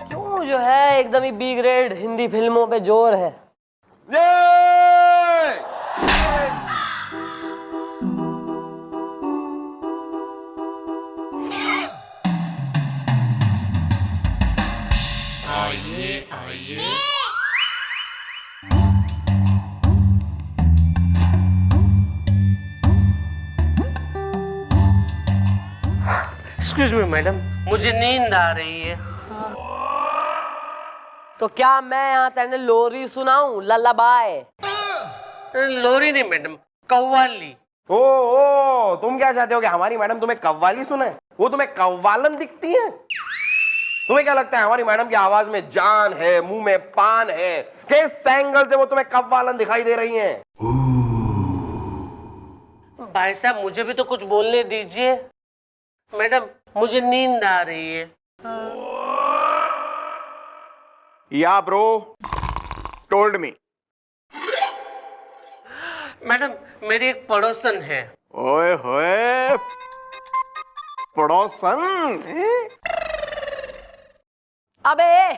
क्यों जो है एकदम ही बी ग्रेड हिंदी फिल्मों पे जोर है। आइए आइए। एक्सक्यूज मी मैडम, मुझे नींद आ रही है। तो क्या मैं यहाँ तेने लोरी सुनाऊं, लल्लाबाय? लोरी नहीं मैडम, कव्वाली। ओ, तुम क्या चाहते हो कि हमारी मैडम तुम्हें कव्वाली सुने? वो तुम्हें कव्वालन दिखती है? तुम्हें क्या लगता है हमारी मैडम की आवाज में जान है, मुंह में पान है? किस एंगल से वो तुम्हें कव्वालन दिखाई दे रही हैं? भाई साहब मुझे भी तो कुछ बोलने दीजिए। मैडम मुझे नींद आ रही है। या ब्रो टोल्ड मी। मैडम मेरी एक पड़ोसन है। ओए होए, पड़ोसन? अबे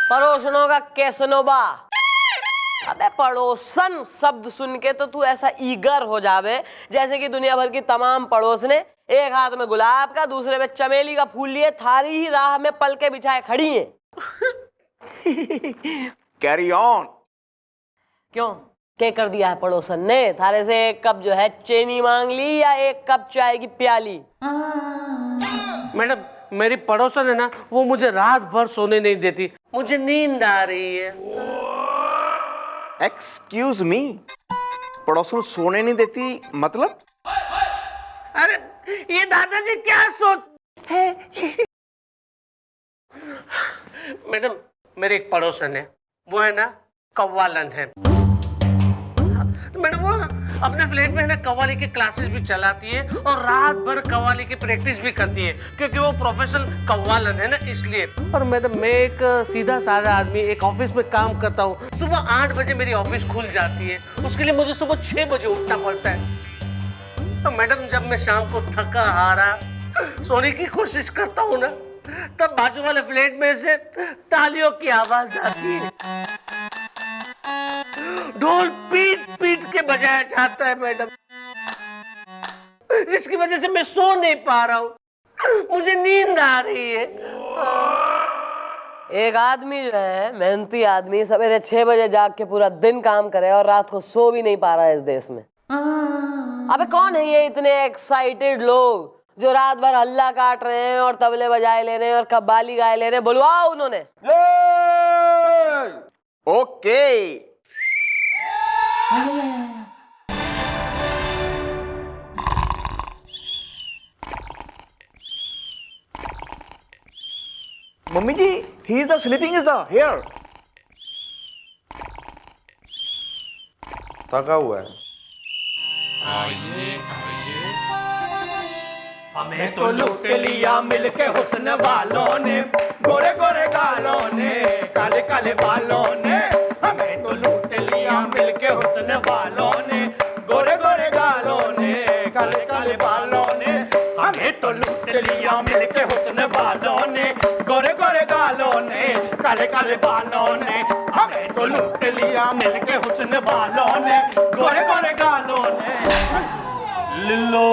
पड़ोसनों का कैसनोबा। अबे पड़ोसन शब्द सुन के तो तू ऐसा ईगर हो जावे जैसे कि दुनिया भर की तमाम पड़ोसने एक हाथ में गुलाब का, दूसरे में चमेली का फूल लिए थारी ही राह में पल के बिछाए खड़ी हैं। Carry on. क्यों, क्या कर दिया है पड़ोसन ने? थारे से एक कप जो है चीनी मांग ली या एक कप चाय की प्याली? मैडम मेरी पड़ोसन है ना, वो मुझे रात भर सोने नहीं देती। मुझे नींद आ रही है। एक्सक्यूज मी, पड़ोसन सोने नहीं देती मतलब? अरे ये दादाजी क्या सोच है? मैडम मेरे एक पड़ोसन है, वो है ना कव्वालन है। मैडम वो अपने फ्लैट में है ना कव्वाली की क्लासेस भी चलाती है और रात भर कव्वाली की प्रैक्टिस भी करती है, क्योंकि वो प्रोफेशनल कव्वालन है ना, इसलिए। और मैडम मैं एक सीधा साधा आदमी एक ऑफिस में काम करता हूँ। सुबह 8 बजे मेरी ऑफिस खुल जाती है, उसके लिए मुझे सुबह 6 बजे उठना पड़ता है। तो मैडम जब मैं शाम को थका हारा सोने की कोशिश करता हूँ ना, तब बाजू वाले फ्लैट में से तालियों की आवाज आती है। ढोल पीट पीट के बजाया जाता है मैडम, जिसकी वजह से मैं सो नहीं पा रहा हूँ। मुझे नींद आ रही है। एक आदमी जो है मेहनती आदमी सवेरे 6 बजे जाग के पूरा दिन काम करे और रात को सो भी नहीं पा रहा है इस देश में। अबे कौन है ये इतने एक्साइटेड लोग जो रात भर हल्ला काट रहे हैं और तबले बजाए ले रहे हैं और कव्वाली गाए ले रहे हैं? बुलवाओ उन्होंने। Okay. Mummy ji, he is the sleeping is the here. थका हुआ है। आइए आइए। हमें तो लूट लिया मिलके हुस्न वालों ने, गोरे गोरे गालों ने, काले काले बालों ने। हमें तो लूट लिया मिलके हुस्न वालों ने, गोरे गोरे गालों ने, काले काले बालों ने। हमें तो लूट लिया मिलके हुस्न वालों ने, गोरे गोरे गालों ने, काले काले बालों ने। हमें तो लूट लिया मिलके हुस्न वालों ने, गोरे गोरे गालों ने। लिल्लो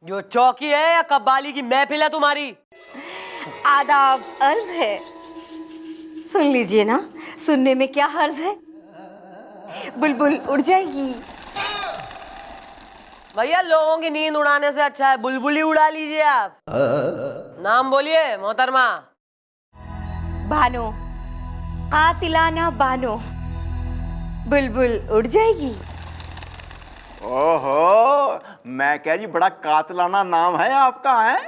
जो चौकी है या कव्वाली की महफिल है तुम्हारी? आदाब अर्ज है, सुन लीजिए ना। सुनने में क्या हर्ज है, बुलबुल उड़ जाएगी। भैया लोगों की नींद उड़ाने से अच्छा है बुलबुली उड़ा लीजिए आप। नाम बोलिए मोहतरमा। बानो, कातिलाना बानो, बुलबुल उड़ जाएगी। ओहो, मैं क्या जी, बड़ा कातलाना नाम है आपका है।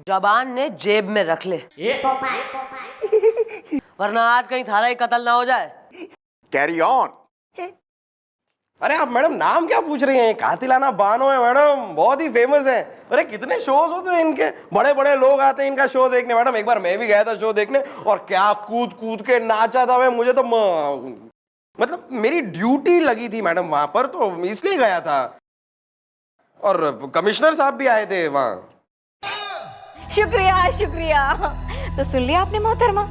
जबान ने जेब में रख ले, वरना आज कहीं थारा ही कत्ल ना हो जाए। Carry on. अरे आप मैडम नाम क्या पूछ रही हैं? कातिलाना बानो है मैडम, बहुत ही फेमस है। अरे कितने शोज होते हैं इनके, बड़े बड़े लोग आते हैं इनका शो देखने। मैडम एक बार मैं भी गया था शो देखने, और क्या कूद कूद के नाचा था मैं, मुझे तो मतलब मेरी ड्यूटी लगी थी मैडम वहां पर, तो इसलिए गया था। और कमिश्नर साहब भी आए थे वहां। शुक्रिया शुक्रिया। तो सुन लिया आपने मोहतरमा?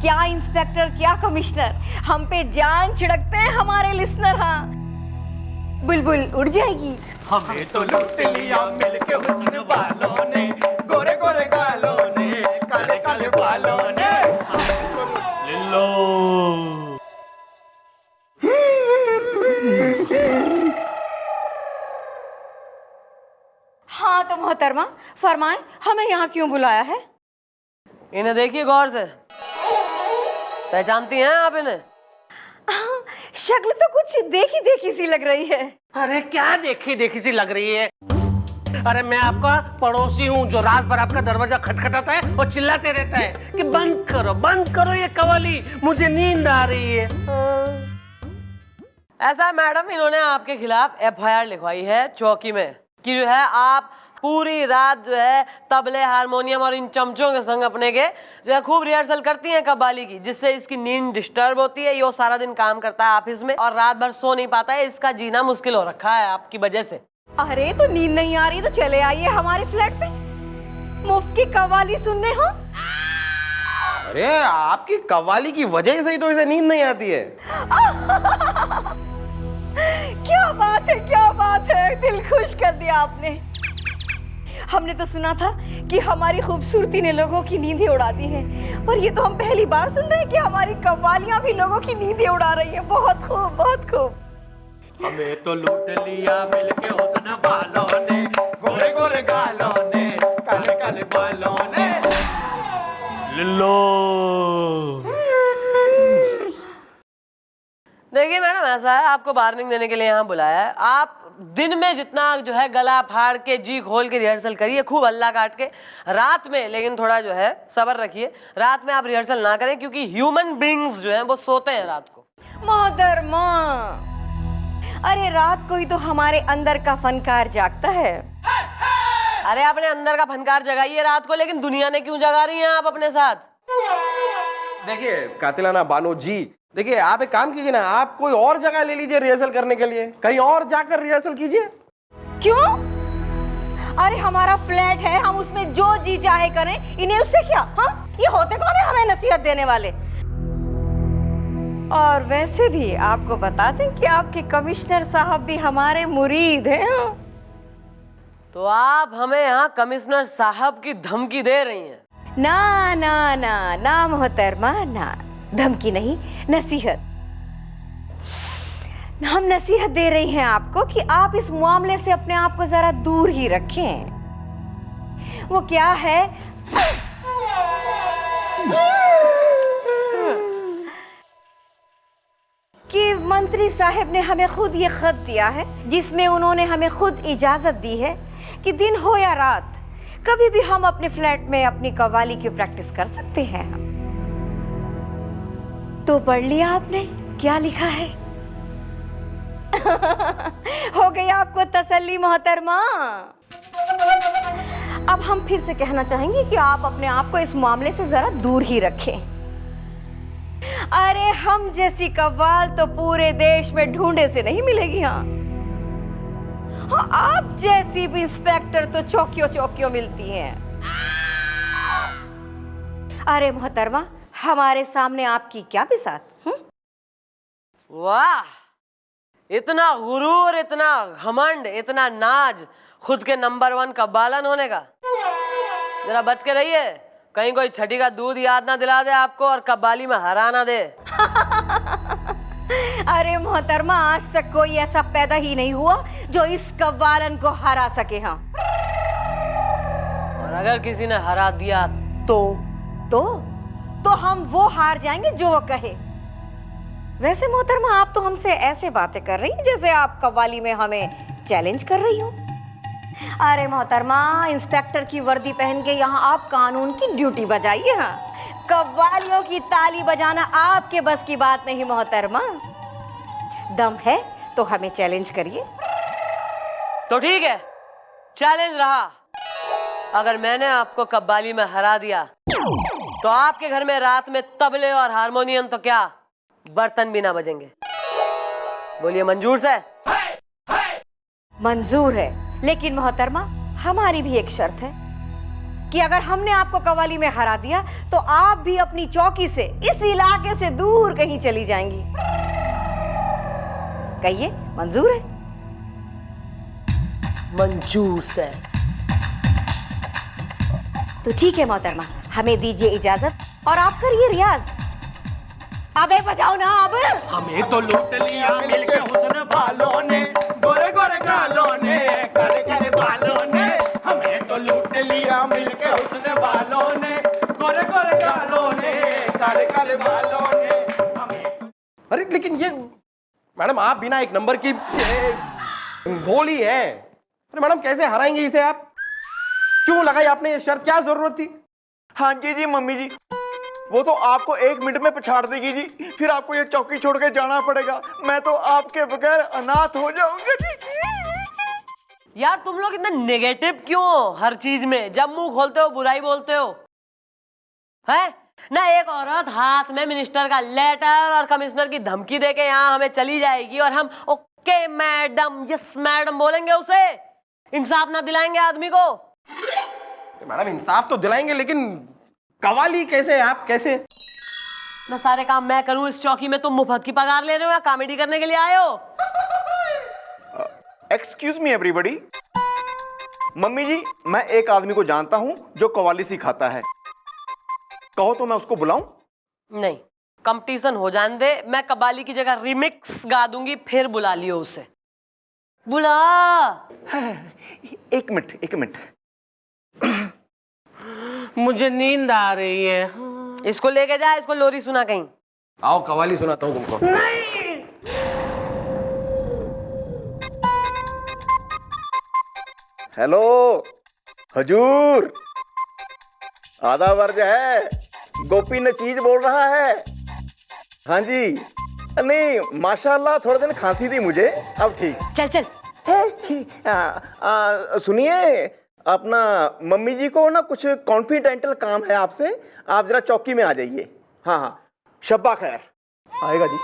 क्या इंस्पेक्टर क्या कमिश्नर, हम पे जान छिड़कते हैं हमारे लिसनर। हाँ, बुलबुल उड़ जाएगी। हमें तो लूट लिया मिलके हुस्न वालों ने, गोरे गोरे गालों ने, काले काले बालों ने। हाँ तो मोहतरमा फरमाएं, हमें यहाँ क्यों बुलाया है? इन्हें देखिए गौर से, पहचानती हैं आप इन्हें? शक्ल तो कुछ देखी देखी सी लग रही है। अरे क्या देखी देखी सी लग रही है? अरे मैं आपका पड़ोसी हूँ जो रात भर आपका दरवाजा खटखटाता है और चिल्लाते रहता है कि बंद करो ये कव्वाली, मुझे नींद आ रही है। ऐसा है मैडम, इन्होंने आपके खिलाफ FIR लिखवाई है चौकी में कि जो है आप पूरी रात जो है तबले, हारमोनियम और इन चमचों के संग अपने के जो है खूब रिहर्सल करती हैं कव्वाली की, जिससे इसकी नींद डिस्टर्ब होती है। ये सारा दिन काम करता है ऑफिस में और रात भर सो नहीं पाता है, इसका जीना मुश्किल हो रखा है आपकी वजह से। अरे तो नींद नहीं आ रही तो चले आइए हमारे फ्लैट पे, मुफ्त की कव्वाली सुनने। हाँ अरे आपकी कव्वाली की वजह से ही तो इसे नींद नहीं आती है। क्या बात है, दिल खुश कर दिया आपने। हमने तो सुना था कि हमारी खूबसूरती ने लोगों की नींदें उड़ा दी है, पर ये तो हम पहली बार सुन रहे हैं कि हमारी कव्वालियां भी लोगों की नींदें उड़ा रही हैं। बहुत खूब, बहुत खूब। हमें तो लूट लिया मिलके हुस्न वालों ने, गोरे गोरे गालों ने, काले काले बालों ने। देखिए मैडम, ऐसा है, आपको वार्निंग देने के लिए यहाँ बुलाया है। आप दिन में जितना जो है गला फाड़ के जी खोल के रिहर्सल करिए, खूब हल्ला काट के। रात में लेकिन थोड़ा जो है सब्र रखिए, रात में आप रिहर्सल ना करें, क्योंकि ह्यूमन बीइंग्स जो हैं वो सोते हैं रात को। मोहतरमा, अरे रात को ही तो हमारे अंदर का फनकार जागता है। अरे अपने अंदर का फनकार जगाइए रात को, लेकिन दुनिया ने क्यों जगा रही हैं आप अपने साथ? देखिए कातिलाना बानो जी, देखिए आप एक काम कीजिए ना, आप कोई और जगह ले लीजिए रिहर्सल करने के लिए, कहीं और जाकर रिहर्सल कीजिए। क्यों? अरे हमारा फ्लैट है, हम उसमें जो जी चाहे करें, इन्हें उससे क्या? हाँ, ये होते कौन है हमें नसीहत देने वाले? और वैसे भी आपको बता दें कि आपके कमिश्नर साहब भी हमारे मुरीद हैं। तो आप हमें यहाँ कमिश्नर साहब की धमकी दे रही हैं? ना ना ना ना मोहतरमा, ना, धमकी नहीं, नसीहत। हम नसीहत दे रही हैं आपको कि आप इस मामले से अपने आप को जरा दूर ही रखें। वो क्या है कि मंत्री साहब ने हमें खुद ये खत दिया है, जिसमें उन्होंने हमें खुद इजाजत दी है कि दिन हो या रात कभी भी हम अपने फ्लैट में अपनी कव्वाली की प्रैक्टिस कर सकते हैं। तो पढ़ लिया आपने क्या लिखा है? हो गई आपको तसल्ली मोहतरमा? अब हम फिर से कहना चाहेंगे कि आप अपने आप को इस मामले से जरा दूर ही रखें। अरे हम जैसी कव्वाल तो पूरे देश में ढूंढे से नहीं मिलेगी। हाँ, आप जैसी भी इंस्पेक्टर तो चौकियों चौकियों मिलती हैं। अरे मोहतरमा, हमारे सामने आपकी क्या बिसात? वाह, इतना गुरूर, इतना घमंड, इतना नाज खुद के नंबर 1 कव्वालन होने का। जरा बच के रहिए, कहीं कोई छठी का दूध याद ना दिला दे आपको और कव्वाली में हरा ना दे। अरे मोहतरमा, आज तक कोई ऐसा पैदा ही नहीं हुआ जो इस कव्वालन को हरा सके। हाँ, और अगर किसी ने हरा दिया तो हम वो हार जाएंगे जो वो कहे। वैसे मोहतरमा, आप तो हमसे ऐसे बातें कर रही हैं जैसे आप कव्वाली में हमें चैलेंज कर रही हो। अरे मोहतरमा, इंस्पेक्टर की वर्दी पहन के यहाँ आप कानून की ड्यूटी बजाइए। हाँ, कव्वालियों की ताली बजाना आपके बस की बात नहीं मोहतरमा। दम है तो हमें चैलेंज करिए। तो ठीक है, चैलेंज रहा। अगर मैंने आपको कव्वाली में हरा दिया तो आपके घर में रात में तबले और हारमोनियम तो क्या, बर्तन भी ना बजेंगे। बोलिए मंजूर से? मंजूर है, लेकिन मोहतरमा हमारी भी एक शर्त है कि अगर हमने आपको कव्वाली में हरा दिया तो आप भी अपनी चौकी से इस इलाके से दूर कहीं चली जाएंगी। कहिए, मंजूर है? मंजूर से। तो ठीक है मोहतरमा, हमें दीजिए इजाजत और आप करिए रियाज। अबे बजाओ ना अब। हमें तो लूट लिया मिलके हुस्न वालों ने, गोरे गोरे गालों ने, काले काले बालों ने। हमें तो लूट लिया मिलके हुस्न वालों ने, गोरे गोरे गालों ने, काले काले बालों ने। हमें अरे लेकिन ये मैडम, आप बिना एक नंबर की भोली है। अरे मैडम, कैसे हराएंगे इसे आप? क्यों लगाई आपने ये शर्त? क्या जरूरत थी? हाँ जी मम्मी जी, वो तो आपको 1 मिनट में पछाड़ देगी जी, फिर आपको ये चौकी छोड़ के जाना पड़ेगा। मैं तो आपके बगैर अनाथ हो जाऊंगा जी। यार तुम लोग इतना नेगेटिव क्यों हो हर चीज में? जब मुंह खोलते हो बुराई बोलते हो। है ना, एक औरत हाथ में मिनिस्टर का लेटर और कमिश्नर की धमकी देके यहाँ हमें चली जाएगी और हम ओके मैडम, यस मैडम बोलेंगे उसे? इंसाफ ना दिलाएंगे आदमी को? मैडम इंसाफ तो दिलाएंगे, लेकिन कव्वाली कैसे? आप कैसे? ना सारे काम मैं करूं इस चौकी में? तुम मुफ्त की पगार ले रहे हो या कॉमेडी करने के लिए आए हो? एक्सक्यूज मी एवरीबॉडी, मम्मी जी मैं एक आदमी को जानता हूं जो कव्वाली सिखाता है, कहो तो मैं उसको बुलाऊं? नहीं, कंपटीशन हो जाने दे। मैं कव्वाली की जगह रिमिक्स गा दूंगी, फिर बुला लियो उसे। बुला। एक मिनट। मुझे नींद आ रही है। इसको लेके जा, इसको लोरी सुना कहीं। आओ कव्वाली सुनाता हूँ तुमको। हेलो हजूर, आधा वर्ज है, गोपी नचीज बोल रहा है। हाँ जी, नहीं माशाल्लाह, थोड़े दिन खांसी थी मुझे, अब ठीक। चल चल। सुनिए, अपना मम्मी जी को ना कुछ कॉन्फिडेंटल काम है आपसे, आप जरा चौकी में आ जाइए। हाँ, शब्बा खैर। आएगा जी।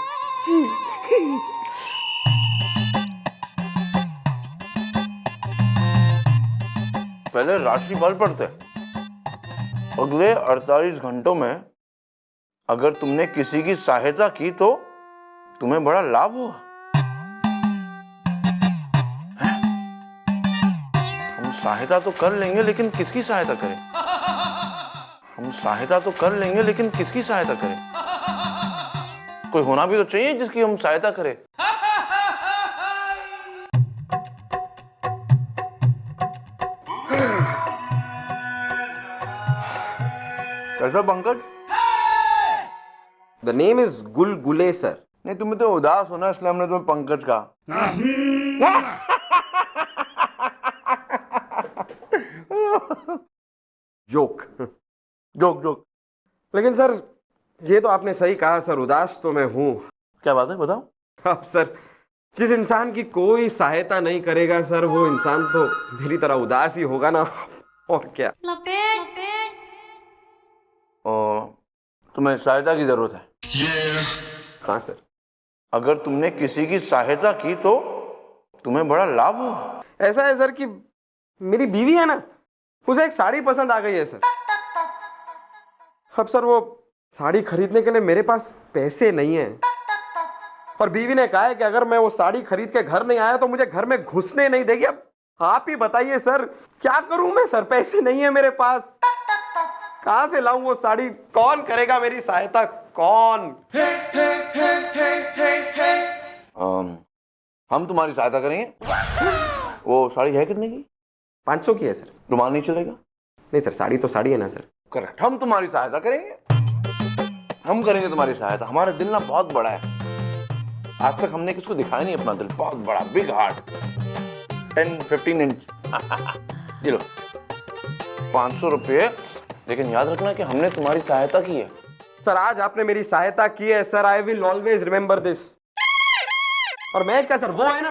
पहले राशिफल पढ़ते। अगले 48 घंटों में अगर तुमने किसी की सहायता की तो तुम्हें बड़ा लाभ होगा। हम सहायता तो कर लेंगे, लेकिन किसकी सहायता करें? हम सहायता तो कर लेंगे, लेकिन किसकी सहायता करें? कोई होना भी तो चाहिए जिसकी हम सहायता करें। कैसा Pankaj? The name is Gulgule sir. नहीं, तुम्हें तो उदास होना, इसलिए हमने तुम्हें पंकज कहा। जोक। जोक। लेकिन सर ये तो आपने सही कहा सर, उदास तो मैं हूं। क्या बात है, बताओ। अब सर, जिस इंसान की कोई सहायता नहीं करेगा सर, वो इंसान तो मेरी तरह उदास ही होगा ना, और क्या। और तुम्हें सहायता की जरूरत है। हाँ सर। अगर तुमने किसी की सहायता की तो तुम्हें बड़ा लाभ होगा। ऐसा है सर कि मेरी बीवी है ना, उसे एक साड़ी पसंद आ गई है सर। अब सर वो साड़ी खरीदने के लिए मेरे पास पैसे नहीं है, और बीवी ने कहा है कि अगर मैं वो साड़ी खरीद के घर नहीं आया तो मुझे घर में घुसने नहीं देगी। अब आप ही बताइए सर, क्या करूं मैं सर? पैसे नहीं है मेरे पास, कहां से लाऊं वो साड़ी? कौन करेगा मेरी सहायता? कौन? हम तुम्हारी सहायता करेंगे। वो साड़ी है कितने की? 500 की है सर। रुमाल नहीं चलेगा? नहीं सर, साड़ी तो साड़ी है ना सर। करेक्ट, हम तुम्हारी सहायता करेंगे। हम करेंगे तुम्हारी सहायता। हमारा दिल ना बहुत बड़ा है, आज तक हमने किसको दिखाया नहीं अपना दिल। बहुत बड़ा, बिग हार्ट, 10-15 इंच। ये लो 500 रुपये, लेकिन याद रखना कि हमने तुम्हारी सहायता की है। सर आज आपने मेरी सहायता की है sir, I will always remember this. और मैच का सर वो है ना,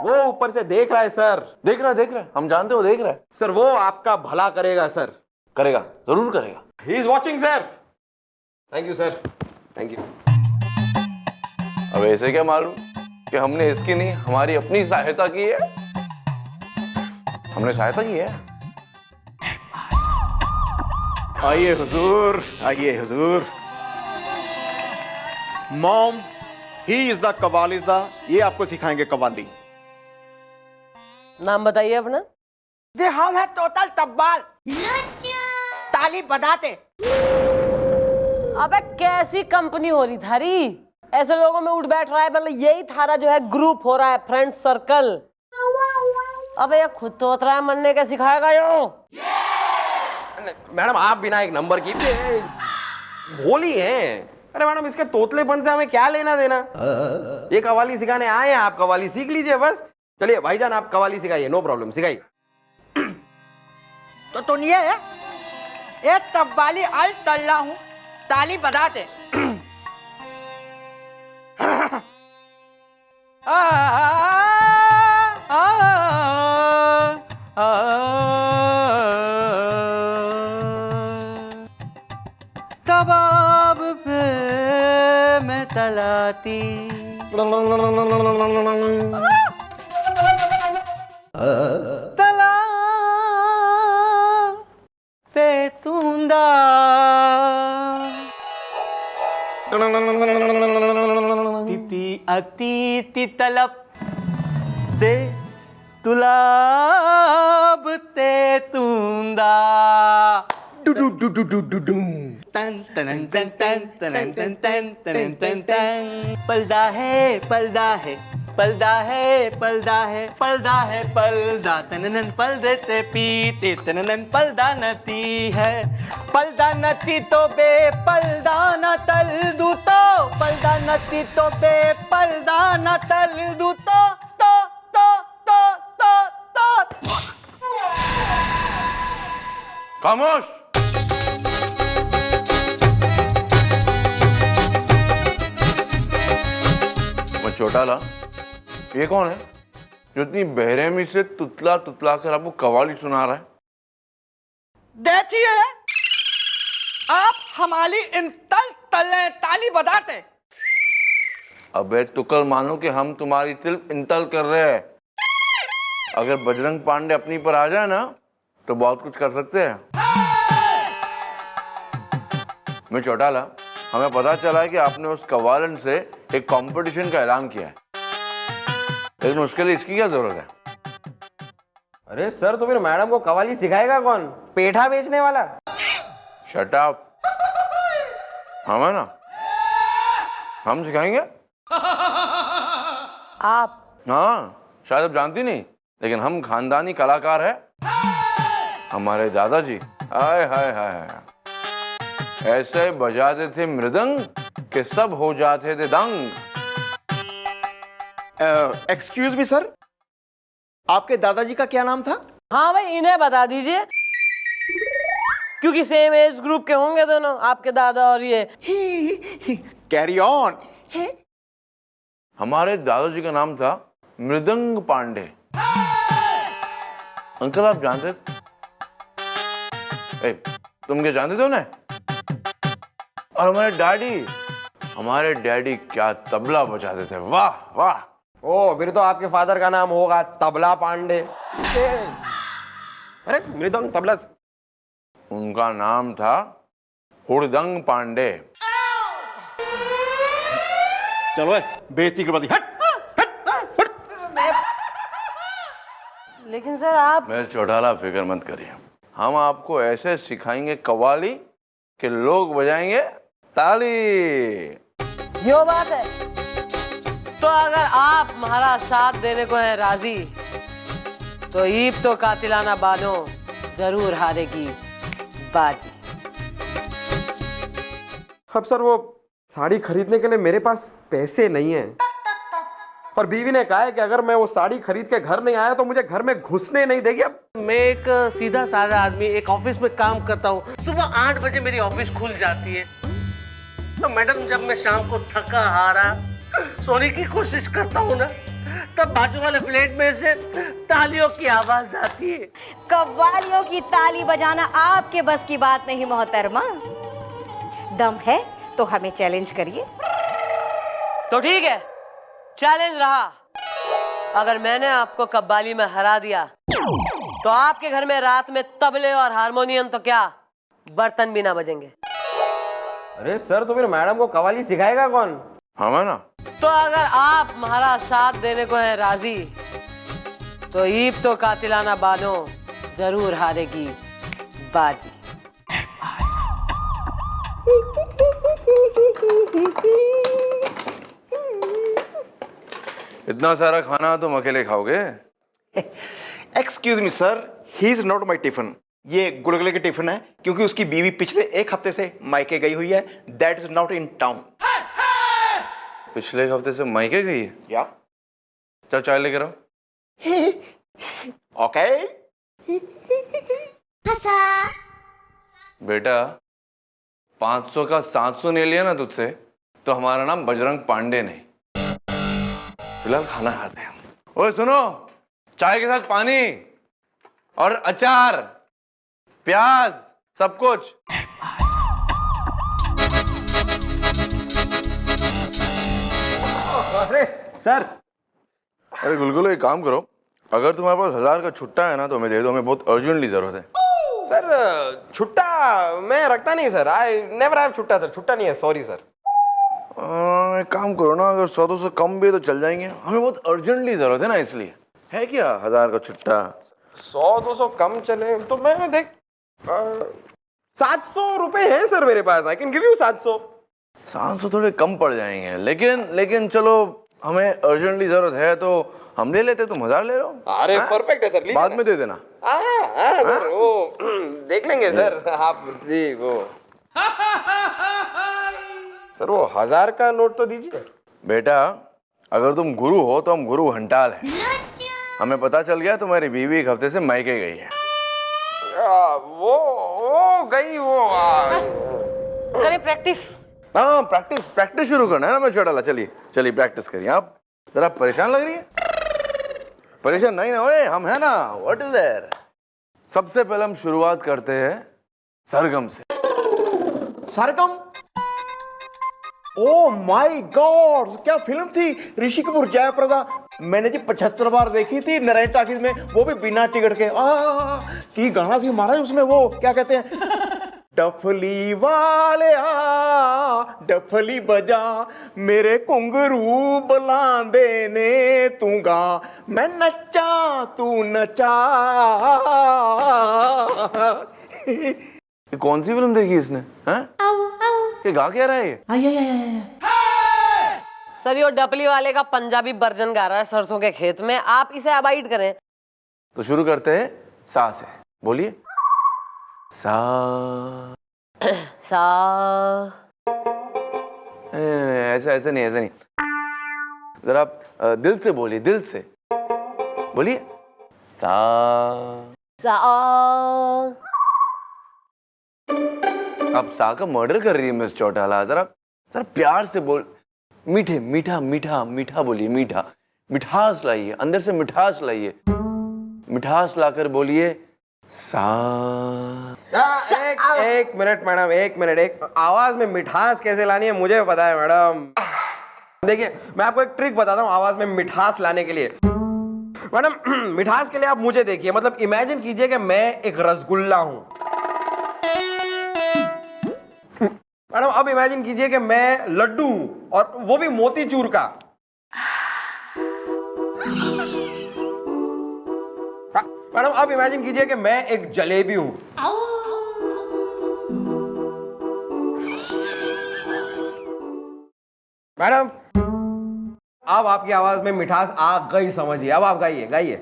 वो ऊपर से देख रहा है सर। देख रहा है, हम जानते हो देख रहा है। सर वो आपका भला करेगा सर। करेगा, जरूर करेगा। He is watching sir. Thank you sir, thank you. अब ऐसे क्या मालूम कि हमने इसकी नहीं हमारी अपनी सहायता की है। हमने सहायता की है। आइए हुजूर, आइए हुजूर। मॉम, ही इज द कवालिज़ा, ये आपको सिखाएंगे कवाली। नाम बताइए अपना। जे हम है तोतल तब्बाल, ताली बजाते। अबे कैसी कंपनी हो रही थारी, ऐसे लोगों में उठ बैठ रहा है, मतलब यही थारा जो है ग्रुप हो रहा है, फ्रेंड सर्कल। अबे ये खुद तो उतरा है, मरने का सिखाएगा यो। मैडम आप बिना एक नंबर की भोली हैं। अरे मैडम इसके तोतलेपन से हमें क्या लेना देना। ये कवाली सिखाने आए हैं, आप कवाली सीख लीजिए बस। चलिए भाईजान आप कवाली सिखाइए, नो प्रॉब्लम, सिखाइए। तो सुनिए, ये तब्बाली अल तल्ला हूँ, ताली बजाते। कबाब पे मैं तलाती, तला पे तूंदा, तिती अतीति तलब दे तुलाब ते तूंदा। तन तन तन तन तन तन तन तन तन तन। पलदा है पलदा है पलदा है पलदा है पलदा है पलदा, तननन पल देते पीते, तननन पलदा नती है। पलदा नती तो बे पलदा न तल दू तो, पलदा नती तो बे पलदा न तल दू तो। खामोश। मैं चौटाला, ये कौन है जो इतनी बेरहमी से तुतला तुतला कर आपको कवाली सुना रहा है? देखिए, आप हमारी इन तल तले ताली बजाते। अबे तुकल मानो कि हम तुम्हारी तिल इंतल कर रहे हैं। अगर बजरंग पांडे अपनी पर आ जाए ना तो बहुत कुछ कर सकते हैं। मैं चौटाला, हमें पता चला है कि आपने उस कवालन से एक कंपटीशन का ऐलान किया है, लेकिन उसके लिए इसकी क्या जरूरत है? अरे सर तो फिर मैडम को कवाली सिखाएगा कौन? पेठा बेचने वाला? Shut up. हम है ना, हम सिखाएंगे। आप? हाँ, शायद आप जानती नहीं, लेकिन हम खानदानी कलाकार हैं। हमारे दादाजी हाय हाय हाय ऐसे बजाते थे मृदंग कि सब हो जाते थे दंग। एक्सक्यूज मी सर, आपके दादाजी का क्या नाम था? हाँ भाई इन्हें बता दीजिए, क्योंकि सेम एज ग्रुप के होंगे दोनों, आपके दादा और ये। Carry on. हमारे दादाजी का नाम था मृदंग पांडे। अंकल आप जानते? तुम क्या जानते थे उन्हें? और हमारे डैडी क्या तबला बजाते थे, वाह वाह। ओ फिर तो आपके फादर का नाम होगा तबला पांडे। अरे मृदंग तबला। उनका नाम था हुड़दंग पांडे। चलो बेइज्जती करवा दी, हट। लेकिन सर आप। मैं चौटाला, फिक्र मत करिए, हम आपको ऐसे सिखाएंगे कवाली कि लोग बजाएंगे ताली। यो बात है, तो अगर आप हमारा साथ देने को है राजी, तो ईब तो कातिलाना बानो जरूर हारेगी बाजी। अब सर वो साड़ी खरीदने के लिए मेरे पास पैसे नहीं है, और बीवी ने कहा है कि अगर मैं वो साड़ी खरीद के घर नहीं आया तो मुझे घर में घुसने नहीं देगी। अब मैं एक सीधा साधा आदमी, एक ऑफिस में काम करता हूँ। सुबह 8 बजे मेरी ऑफिस खुल जाती है। तो मैडम जब मैं शाम को थका हारा सोने की कोशिश करता हूँ ना, तब बाजू वाले फ्लैट में से तालियों की आवाज आती है। कव्वालियों की ताली बजाना आपके बस की बात नहीं मोहतरमा। दम है तो हमें चैलेंज करिए। तो ठीक है, चैलेंज रहा। अगर मैंने आपको कव्वाली में हरा दिया तो आपके घर में रात में तबले और हारमोनियम तो क्या, बर्तन भी ना बजेंगे। अरे सर, तो फिर मैडम को कव्वाली सिखाएगा कौन? हमें ना। तो अगर आप हमारा साथ देने को है राजी, तो ईब तो कातिलाना बानो जरूर हारेगी बाजी। इतना सारा खाना तुम अकेले खाओगे? Excuse me sir, he is not my tiffin. ये गुलगुले के टिफिन है, क्योंकि उसकी बीवी पिछले एक हफ्ते से मायके गई हुई है। That is not in town. पिछले एक हफ्ते से मायके गई है? या चल चाय लेकर आओ। ओके। बेटा 500 का 700 नहीं लिया ना तुझसे, तो हमारा नाम बजरंग पांडे नहीं। फिलहाल खाना खाते हैं। ओए सुनो, चाय के साथ पानी और अचार, प्याज, सब कुछ। अरे सर, अरे गुलगुलो, एक काम करो, अगर तुम्हारे पास 1000 का छुट्टा है ना तो हमें दे दो, हमें बहुत अर्जेंटली जरूरत है। सर छुट्टा मैं रखता नहीं सर। आई नेवर हैव छुट्टा सर। छुट्टा नहीं है, सॉरी सर। एक काम करो ना, अगर 100-200 से कम भी है तो चल जाएंगे, हमें बहुत अर्जेंटली जरूरत है ना, इसलिए। है क्या 1000 का छुट्टा? 100-200 कम चले तो मैं देख 700 रुपए है सर मेरे पास। I can give you 700। 700 थोड़े कम पड़ जाएंगे, लेकिन चलो, हमें अर्जेंटली जरूरत है तो हम ले लेते, तुम 1000 ले लो। अरे परफेक्ट है सर, लीजिए बाद ना। में दे देना। सर वो देख लेंगे सर। आप जी वो सर वो 1000 का नोट तो दीजिए। बेटा, अगर तुम गुरु हो तो हम गुरु घंटाल हैं। हमें पता चल गया तुम्हारी बीवी एक हफ्ते से मायके गई है। वो गई वो करें प्रैक्टिस। हाँ, प्रैक्टिस शुरू करना है ना। मैं चढ़ा, चलिए प्रैक्टिस करिए। आप जरा परेशान लग रही है। परेशान नहीं ना होए, हम है ना। What is there? सबसे पहले हम शुरुआत करते हैं सरगम से। सरगम? ओ माय गॉड, क्या फिल्म थी, ऋषि कपूर जयप्रदा। मैंने जी 75 बार देखी थी नारायण टॉकीज में, वो भी बिना टिकट के। की गाना थी महाराज उसमें, वो क्या कहते हैं, डफली वाले डफली बजा मेरे घुंघरू बुलांदे ने, तू गा मैं नचा तू नचा। ये कौन सी फिल्म देखी इसने? हैं? ये गा क्या रहा है ये? सर ये डपली वाले का पंजाबी वर्जन गा रहा है सरसों के खेत में। आप इसे अवॉइड करें। तो शुरू करते हैं सा से। बोलिए। सा। सा। ऐसे नहीं। जरा आप दिल से बोलिए, दिल से बोलिए। सा। सा। आप सा का मर्डर कर रही है मिस चौटाला। जरा प्यार से बोल। मीठा बोलिए। मिठास लाइए, अंदर से मिठास लाइए। मिठास लाकर बोलिए सा। एक मिनट मैडम, एक मिनट। एक आवाज में मिठास कैसे लानी है मुझे पता है मैडम। देखिए मैं आपको एक ट्रिक बताता हूँ आवाज में मिठास लाने के लिए। मैडम मिठास के लिए आप मुझे देखिए, मतलब इमेजिन कीजिए कि मैं एक रसगुल्ला हूं। मैडम अब इमेजिन कीजिए कि मैं लड्डू हूं, और वो भी मोतीचूर का। मैडम अब इमेजिन कीजिए कि मैं एक जलेबी हूं। मैडम अब आपकी आवाज में मिठास आ गई, समझिए। अब आप गाइए।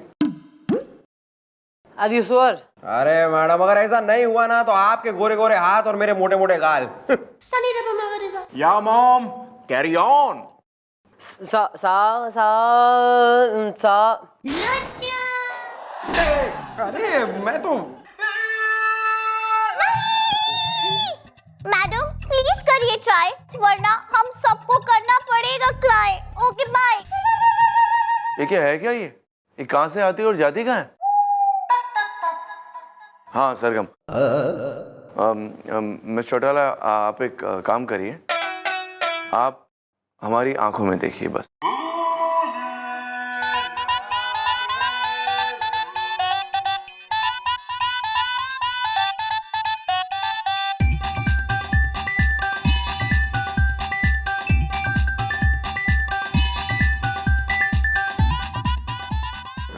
Are you sure? अरे मैडम अगर ऐसा नहीं हुआ ना तो आपके गोरे गोरे हाथ और मेरे मोटे मोटे गाल। या मॉम, कैरी ऑन। सा सा सा सा। अरे मैं तो मैडम प्लीज कर करिए ट्राई, वरना हम सबको करना पड़ेगा क्राई। Okay bye. ये क्या है? क्या ये कहाँ से आती है और जाती कहाँ है? हाँ सरगम, मिस चौटाला, आप एक काम करिए, आप हमारी आंखों में देखिए बस।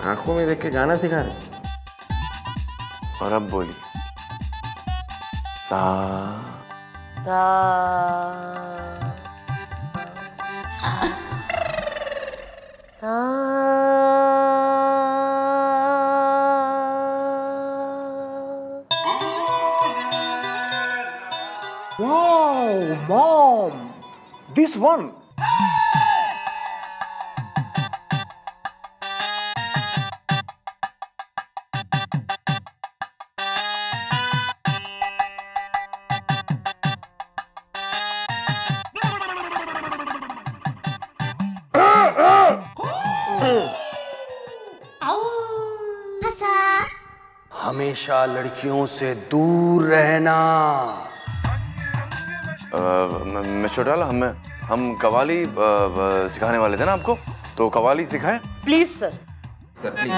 आंखों में देख के गाना सिखा रहे। और अब बोलिए, सा सा Wow, mom, this one. हमेशा लड़कियों से दूर रहना। मिस चौटाला, हम कवाली सिखाने वाले थे ना आपको, तो कवाली सिखाएं। Please sir. Sir please.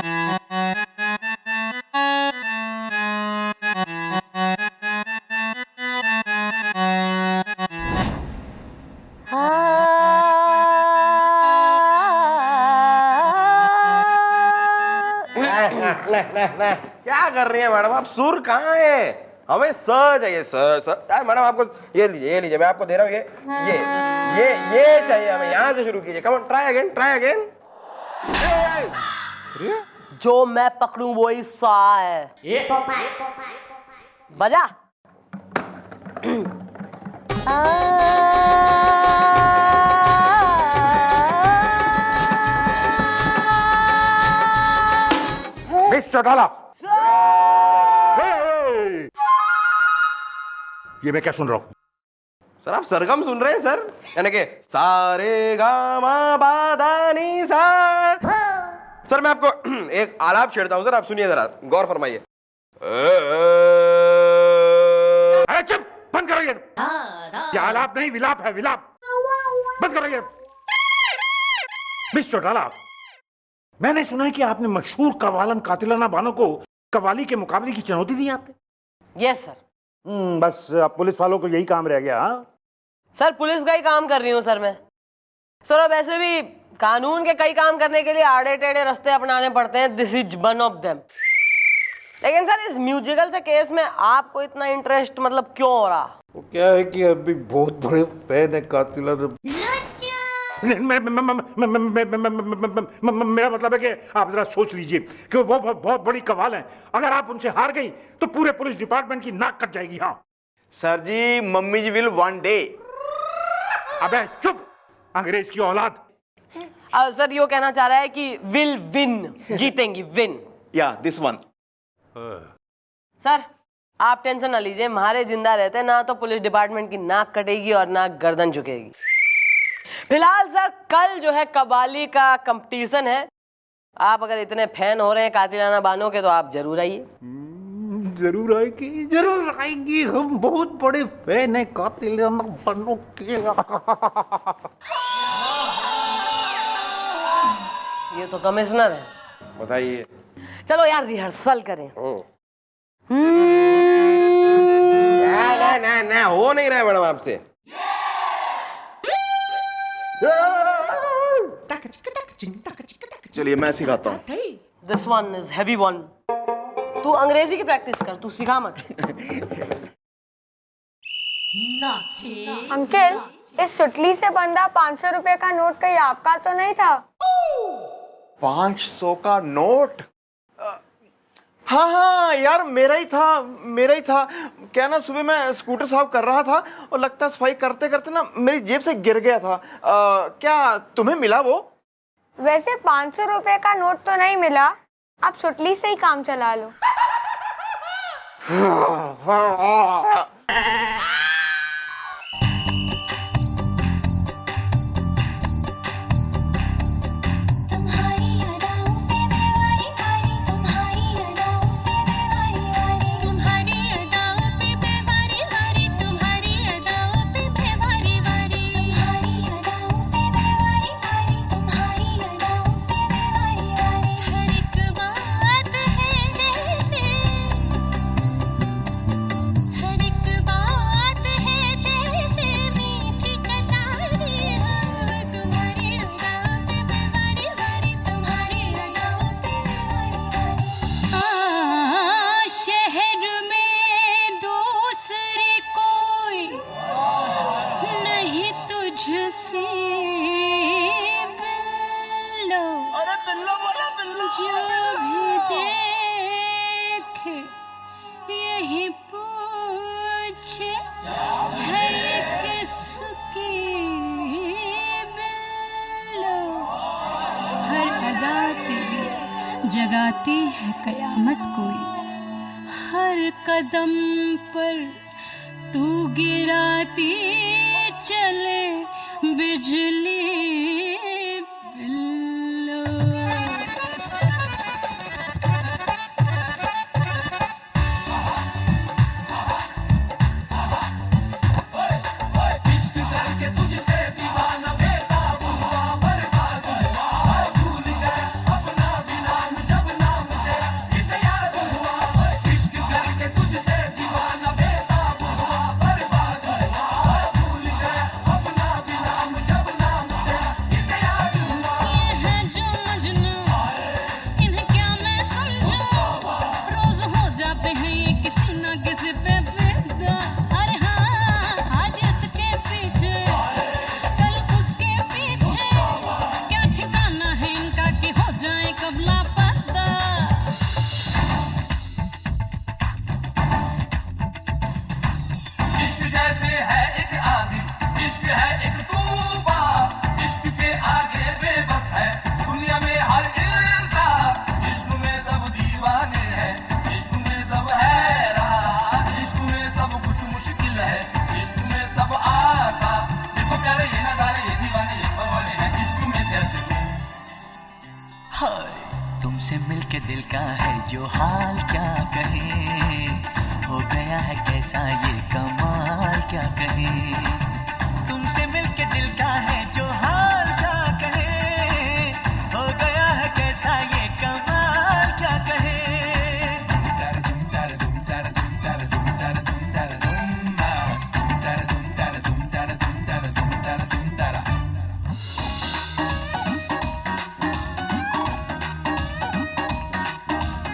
क्या कर रही है मैडम आप? सुर कहाँ है? हमें स चाहिए, स स। मैडम आपको ये लीजिए, मैं आपको दे रहा हूँ ये चाहिए हमें। यहाँ से शुरू कीजिए। Come on, try again. जो मैं पकड़ूं वो ही सा है। बजा। मिस चौटाला, ये मैं क्या सुन रहा हूँ? सर आप सरगम सुन रहे हैं सर, यानी कि सारे गा मा पा धा नी सा। सर मैं आपको एक आलाप छेड़ता हूं सर, आप सुनिए जरा, गौर फरमाइए। अरे चुप, बंद करो ये आलाप नहीं, विलाप है, विलाप। बंद करो ये। मिस चौटाला, मैंने सुना है कि आपने मशहूर कव्वालन कातिलाना बानो को कव्वाली के मुकाबले की चुनौती दी आपने। Yes sir. बस अब पुलिस वालों को यही काम रह गया। हाँ सर, पुलिस का ही काम कर रही हूँ सर मैं। सर अब ऐसे भी कानून के कई काम करने के लिए आड़े टेढ़े रास्ते अपनाने पड़ते हैं, this is one of them. लेकिन सर इस म्यूजिकल से केस में आपको इतना इंटरेस्ट मतलब क्यों हो रहा? वो क्या है कि अभी बहुत बड़े फैन है कातिलाना। मेरा मतलब है कि आप जरा सोच लीजिए कि वो बहुत बड़ी कवाल है। अगर आप उनसे हार गई तो पूरे पुलिस डिपार्टमेंट की नाक कट जाएगी। हाँ sir ji, mummy ji will one day. अबे चुप, अंग्रेज की औलाद। सर यो कहना चाह रहा है कि विल विन, जीतेंगी, विन। या दिस वन। सर आप टेंशन ना लीजिए, हमारे जिंदा रहते ना तो पुलिस डिपार्टमेंट की नाक कटेगी और ना गर्दन झुकेगी। फिलहाल सर कल जो है कव्वाली का कंपटीशन है, आप अगर इतने फैन हो रहे हैं कातिलाना बानो के तो आप जरूर आइए। जरूर आएगी, जरूर आएगी, हम बहुत बड़े फैन हैं कातिलाना बानो के। ये तो कमिश्नर है। बताइए। चलो यार रिहर्सल करें। ना हो नहीं रहा है मैडम आपसे। चलिए मैं सिखाता हूँ। This one is heavy one. तू अंग्रेजी की प्रैक्टिस कर, तू सिखा मत। अंकल, इस सुतली से बंधा 500 रुपए का नोट कहीं आपका तो नहीं था? 500 का नोट? हाँ यार, मेरा ही था। क्या ना, सुबह मैं स्कूटर साफ कर रहा था और लगता सफाई करते करते ना मेरी जेब से गिर गया था। क्या तुम्हें मिला वो? वैसे 500 रुपए का नोट तो नहीं मिला, आप सुतली से ही काम चला लो। जगाती है कयामत कोई, हर कदम पर तू गिराती चले बिजली बिल्लो। इश्क करके तुझसे दीवाना बेताब हुआ, बर्बाद हुआ, भूल गया अपना भी नाम जब नाम तेरा इसे याद हुआ। इश्क करके तुझसे दीवाना बेताब हुआ, बर्बाद हुआ, भूल गया अपना भी नाम जब नाम तेरा इसे याद हुआ। ये है जो मजनू, इन्हें क्या मैं समझूं, रोज हो जाते हैं ये किसी ना किसी पे फिदा। अरे हाँ, आज इसके पीछे कल उसके पीछे, क्या ठिकाना है इनका कि हो जाए कब लापता। इश्क जैसे है एक आदि, इश्क है एक तूफा, इश्क के आगे बेबस है दुनिया में हर इंसान। इश्क में सब दीवाने हैं, इश्क में सब हैरान, इश्क में सब कुछ मुश्किल है, इश्क में सब आसान। देखो प्यारे ये नजारे, ये दीवाने ये बवाले हैं, इश्क में कैसे हाय तुमसे मिलके दिल का है जो हाल क्या कहे, हो गया है कैसा ये कमाल क्या कहे। तुमसे मिलके दिल का है जो हाल क्या कहे, हो गया है कैसा ये कमाल क्या कहे।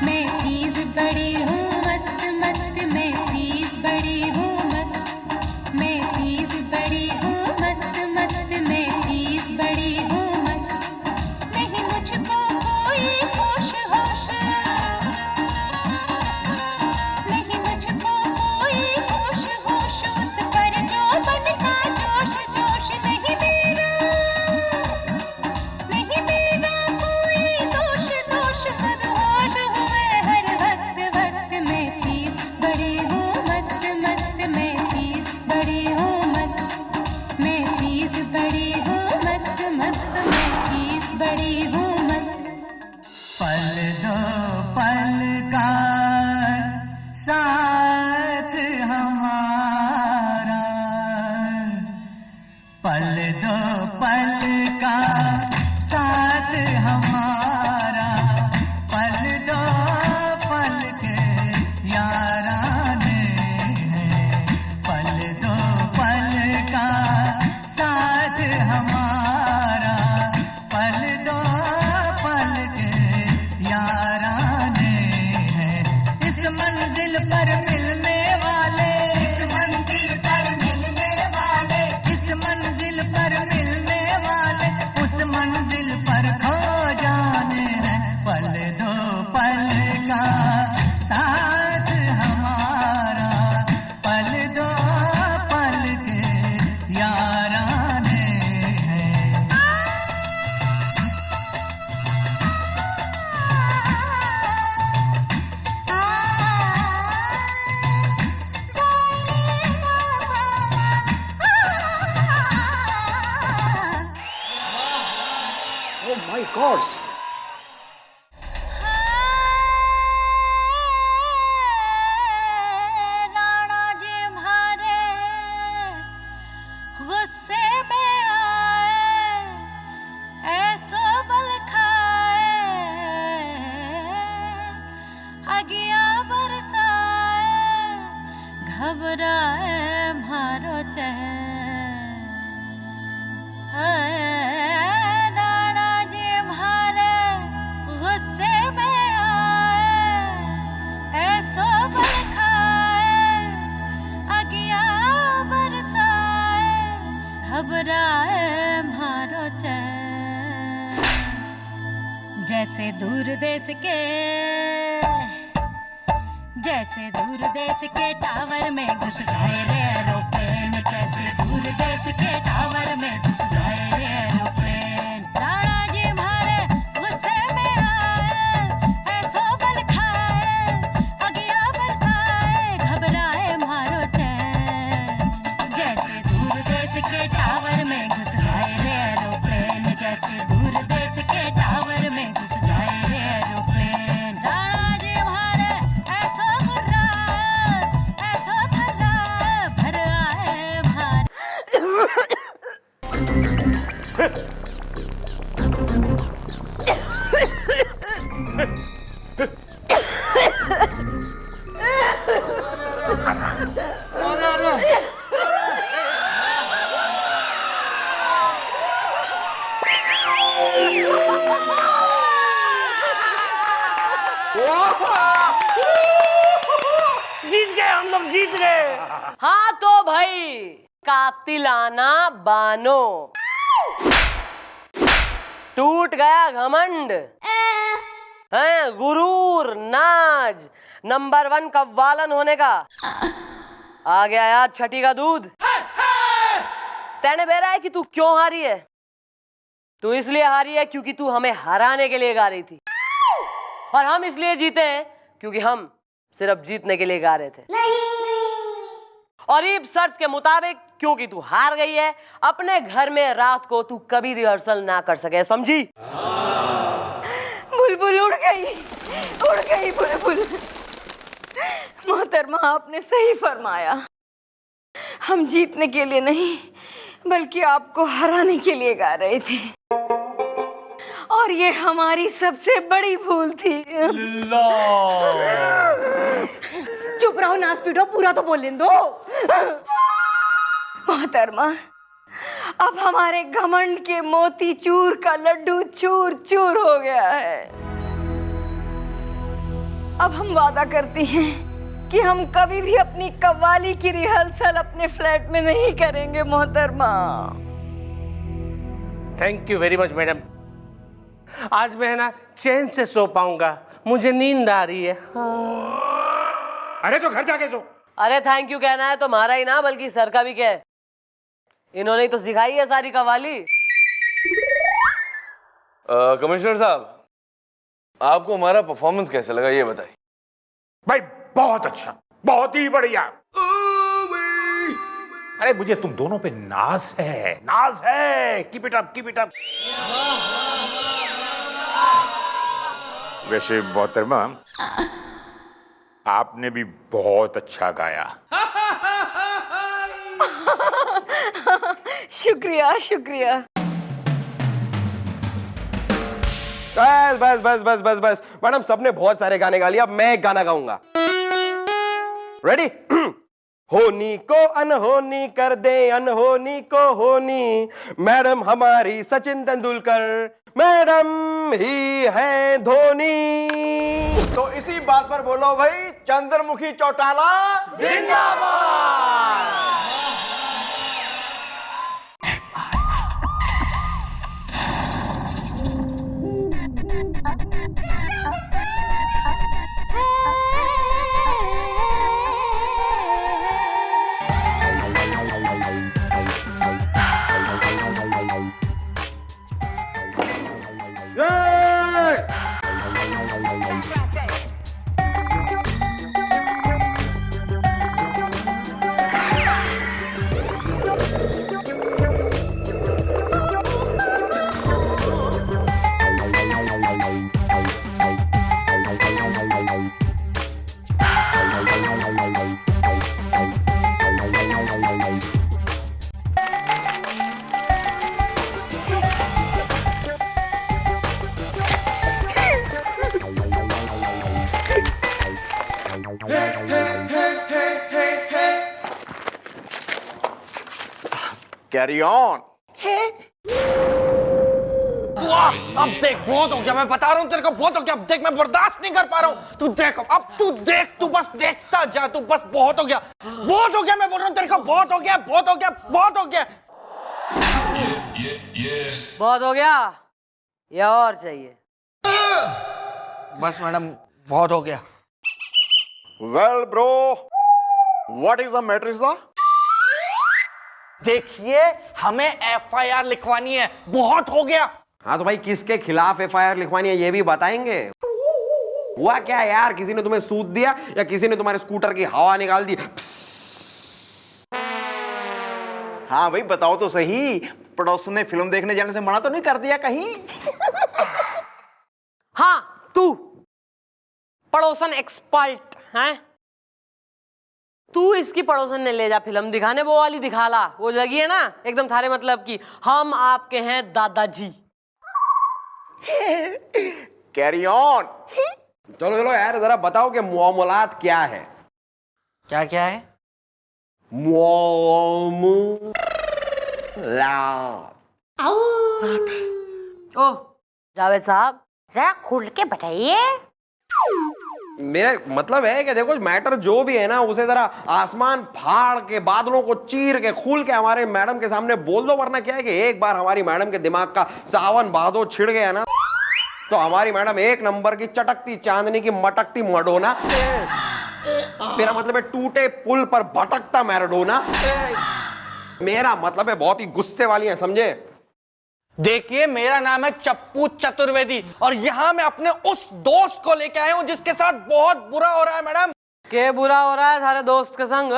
मैं चीज बड़ी हूँ मस्त मस्त, मैं चीज बड़ी हूँ मस्त, मैं चीज बड़ी हूँ मस्त मस्त, मैं चीज बड़ी हूँ मस्त। नहीं मुझको कोई होश होश, नहीं मुझको कोई होश होश, उस पर जो बनता जोश जोश। नहीं मेरा कोई दोष दोष, मदहोश हूँ मैं हर वक्त वक्त। मैं चीज बड़ी हूँ मस्त मस्त, मैं चीज बड़ी हूँ मस्त, मैं चीज बड़ी हूँ मस्त मस्त, मैं चीज बड़ी हूँ मस्त। पल दो पल का साथ हमारा, पल दो पल का साथ हमारा, पल दो पल के याराने हैं, पल दो पल का साथ हमारा, पल दो पल के याराने हैं। इस मंजिल पर मिलने वाले, इस मंजिल पर मिलने वाले, इस मंजिल पर मिलने वाले, उस मंजिल पर खो जाने हैं। पल दो पल का साथ हमारा, पल दो पल के याराने हैं। Oh my God! Rana ji भारे गुस्से में आए, ऐसो बल खाए, अगिया बरसाए, घबराए मारो राणा जी भारे गुस्से में आए, ऐसो बल खाए, अगिया बरसाए, घबराए मारो जैसे दूर देश के, जैसे दूर देश के टावर में घुस जाए रे एरोप्लेन, जैसे दूर देश के टावर में घुस जाए रे एरोप्लेन। राणा जी मारे गुस्से में आए, जीत गए हम लोग, जीत गए। हाँ तो भाई कातिलाना बानो, टूट गया घमंड है, गुरूर, नाज, नंबर 1 कव्वालन होने का। आ गया यार छठी का दूध। तेने बेरा है कि तू क्यों हारी है? तू इसलिए हारी है क्योंकि तू हमें हराने के लिए गा रही थी, और हम इसलिए जीते हैं क्योंकि हम सिर्फ जीतने के लिए गा रहे थे। और इस शर्त के मुताबिक क्योंकि तू हार गई है, अपने घर में रात को तू कभी रिहर्सल ना कर सके, समझी? बुलबुल उड़ गई बुलबुल। मोहतरमा आपने सही फरमाया, हम जीतने के लिए नहीं बल्कि आपको हराने के लिए गा रहे थे, और ये हमारी सबसे बड़ी भूल थी। चुप रहो, नाच पीटो, पूरा तो बोलने दो। मोहतरमा, अब हमारे घमंड के मोती चूर का लड्डू चूर चूर हो गया है। अब हम वादा करती हैं कि हम कभी भी अपनी कव्वाली की रिहर्सल अपने फ्लैट में नहीं करेंगे मोहतरमा। Thank you very much madam. आज मैं है ना चैन से सो पाऊंगा, मुझे नींद आ रही है। अरे तो घर जाके सो। अरे थैंक यू कहना है तो हमारा ही ना बल्कि सर का भी क्या है, इन्होंने ही तो सिखाई है सारी कव्वाली। कमिश्नर साहब, आपको हमारा परफॉर्मेंस कैसा लगा ये बताइए। भाई बहुत अच्छा, बहुत ही बढ़िया। अरे मुझे तुम दोनों पे नाज है। Keep it up, keep it up. वैसे मोहतरमा, आपने भी बहुत अच्छा गाया। शुक्रिया शुक्रिया। बस बस बस बस बस बस मैडम, सबने बहुत सारे गाने गा लिए, अब मैं एक गाना गाऊंगा। रेडी? होनी को अनहोनी कर दे, अनहोनी को होनी, मैडम हमारी सचिन तेंदुलकर, मैडम ही है धोनी। तो इसी बात पर बोलो भाई, चंद्रमुखी चौटाला जिंदाबाद। Carry on. अब देख, बहुत हो गया, मैं बता रहा हूं तेरे को, बहुत हो गया। अब देख, मैं बर्दाश्त नहीं कर पा रहा हूं। तू देख, अब तू देख, तू बस देखता जा, तू बस। बहुत हो गया, बहुत हो गया, मैं बोल रहा हूं तेरे को, बहुत हो गया, बहुत हो गया, बहुत हो गया। बहुत हो गया या और चाहिए? बस मैडम, बहुत हो गया। Well bro, what is the matter is the? देखिए, हमें एफआईआर लिखवानी है, बहुत हो गया। हाँ तो भाई, किसके खिलाफ एफआईआर लिखवानी है ये भी बताएंगे। हुआ क्या यार, किसी ने तुम्हें सूद दिया या किसी ने तुम्हारे स्कूटर की हवा निकाल दी? हाँ भाई बताओ तो सही, पड़ोसन ने फिल्म देखने जाने से मना तो नहीं कर दिया कहीं? हाँ, तू पड़ोसन एक्सपर्ट हैं, तू इसकी पड़ोसन ने ले जा फिल्म दिखाने, वो वाली दिखा ला, वो लगी है ना एकदम थारे मतलब की हम आपके हैं दादाजी। Carry on. चलो चलो यार, जरा बताओ कि मामलात क्या है। क्या क्या है? ओह जावेद साहब, जरा खुल के बताइए। मेरा मतलब है कि देखो मैटर जो भी है ना, उसे जरा आसमान फाड़ के, बादलों को चीर के, खुल के हमारे मैडम के सामने बोल दो। वरना क्या है कि एक बार हमारी मैडम के दिमाग का सावन भादो छिड़ गया ना, तो हमारी मैडम एक नंबर की चटकती चांदनी की मटकती मडोना, मेरा मतलब है टूटे पुल पर भटकता मैराडोना। मेरा मतलब है बहुत ही गुस्से वाली है, समझे? देखिए, मेरा नाम है चप्पू चतुर्वेदी और यहाँ मैं अपने उस दोस्त को लेके आया हूँ जिसके साथ बहुत बुरा हो रहा है मैडम। के बुरा हो रहा है सारे दोस्त के संग?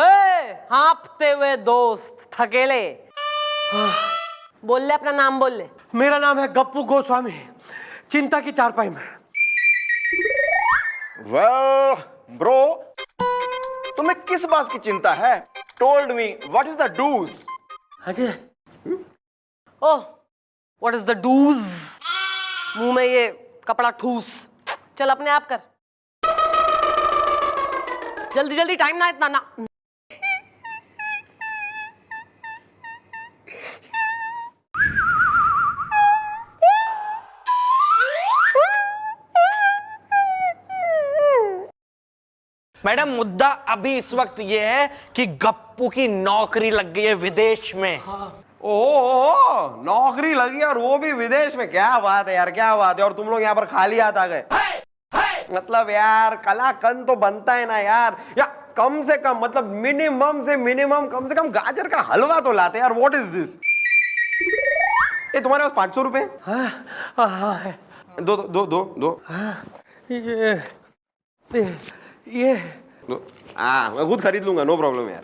हाँफते हुए दोस्त, थकेले। बोल ले, अपना नाम बोल ले। मेरा नाम है गप्पू गोस्वामी, चिंता की चारपाई में। वेल ब्रो, तुम्हें किस बात की चिंता है? Told me what is the dues? Ajay, oh what is the dues? मुंह में ये कपड़ा ठूस। चल अपने आप कर, जल्दी जल्दी, टाइम ना इतना ना। मैडम, मुद्दा अभी इस वक्त ये है कि गप्पू की नौकरी लग गई है विदेश में। ओ नौकरी लगी और वो भी विदेश में? क्या बात है यार, क्या बात है। और तुम लोग यहाँ पर खाली हाथ आ गए? मतलब यार कलाकंद तो बनता है ना यार, या कम से कम मतलब मिनिमम से मिनिमम कम से कम गाजर का हलवा तो लाते यार। What is this? ये तुम्हारे पास 500 रुपए? हाँ, दो दो दो दो। ये हाँ, मैं खुद खरीद लूंगा, नो प्रॉब्लम यार।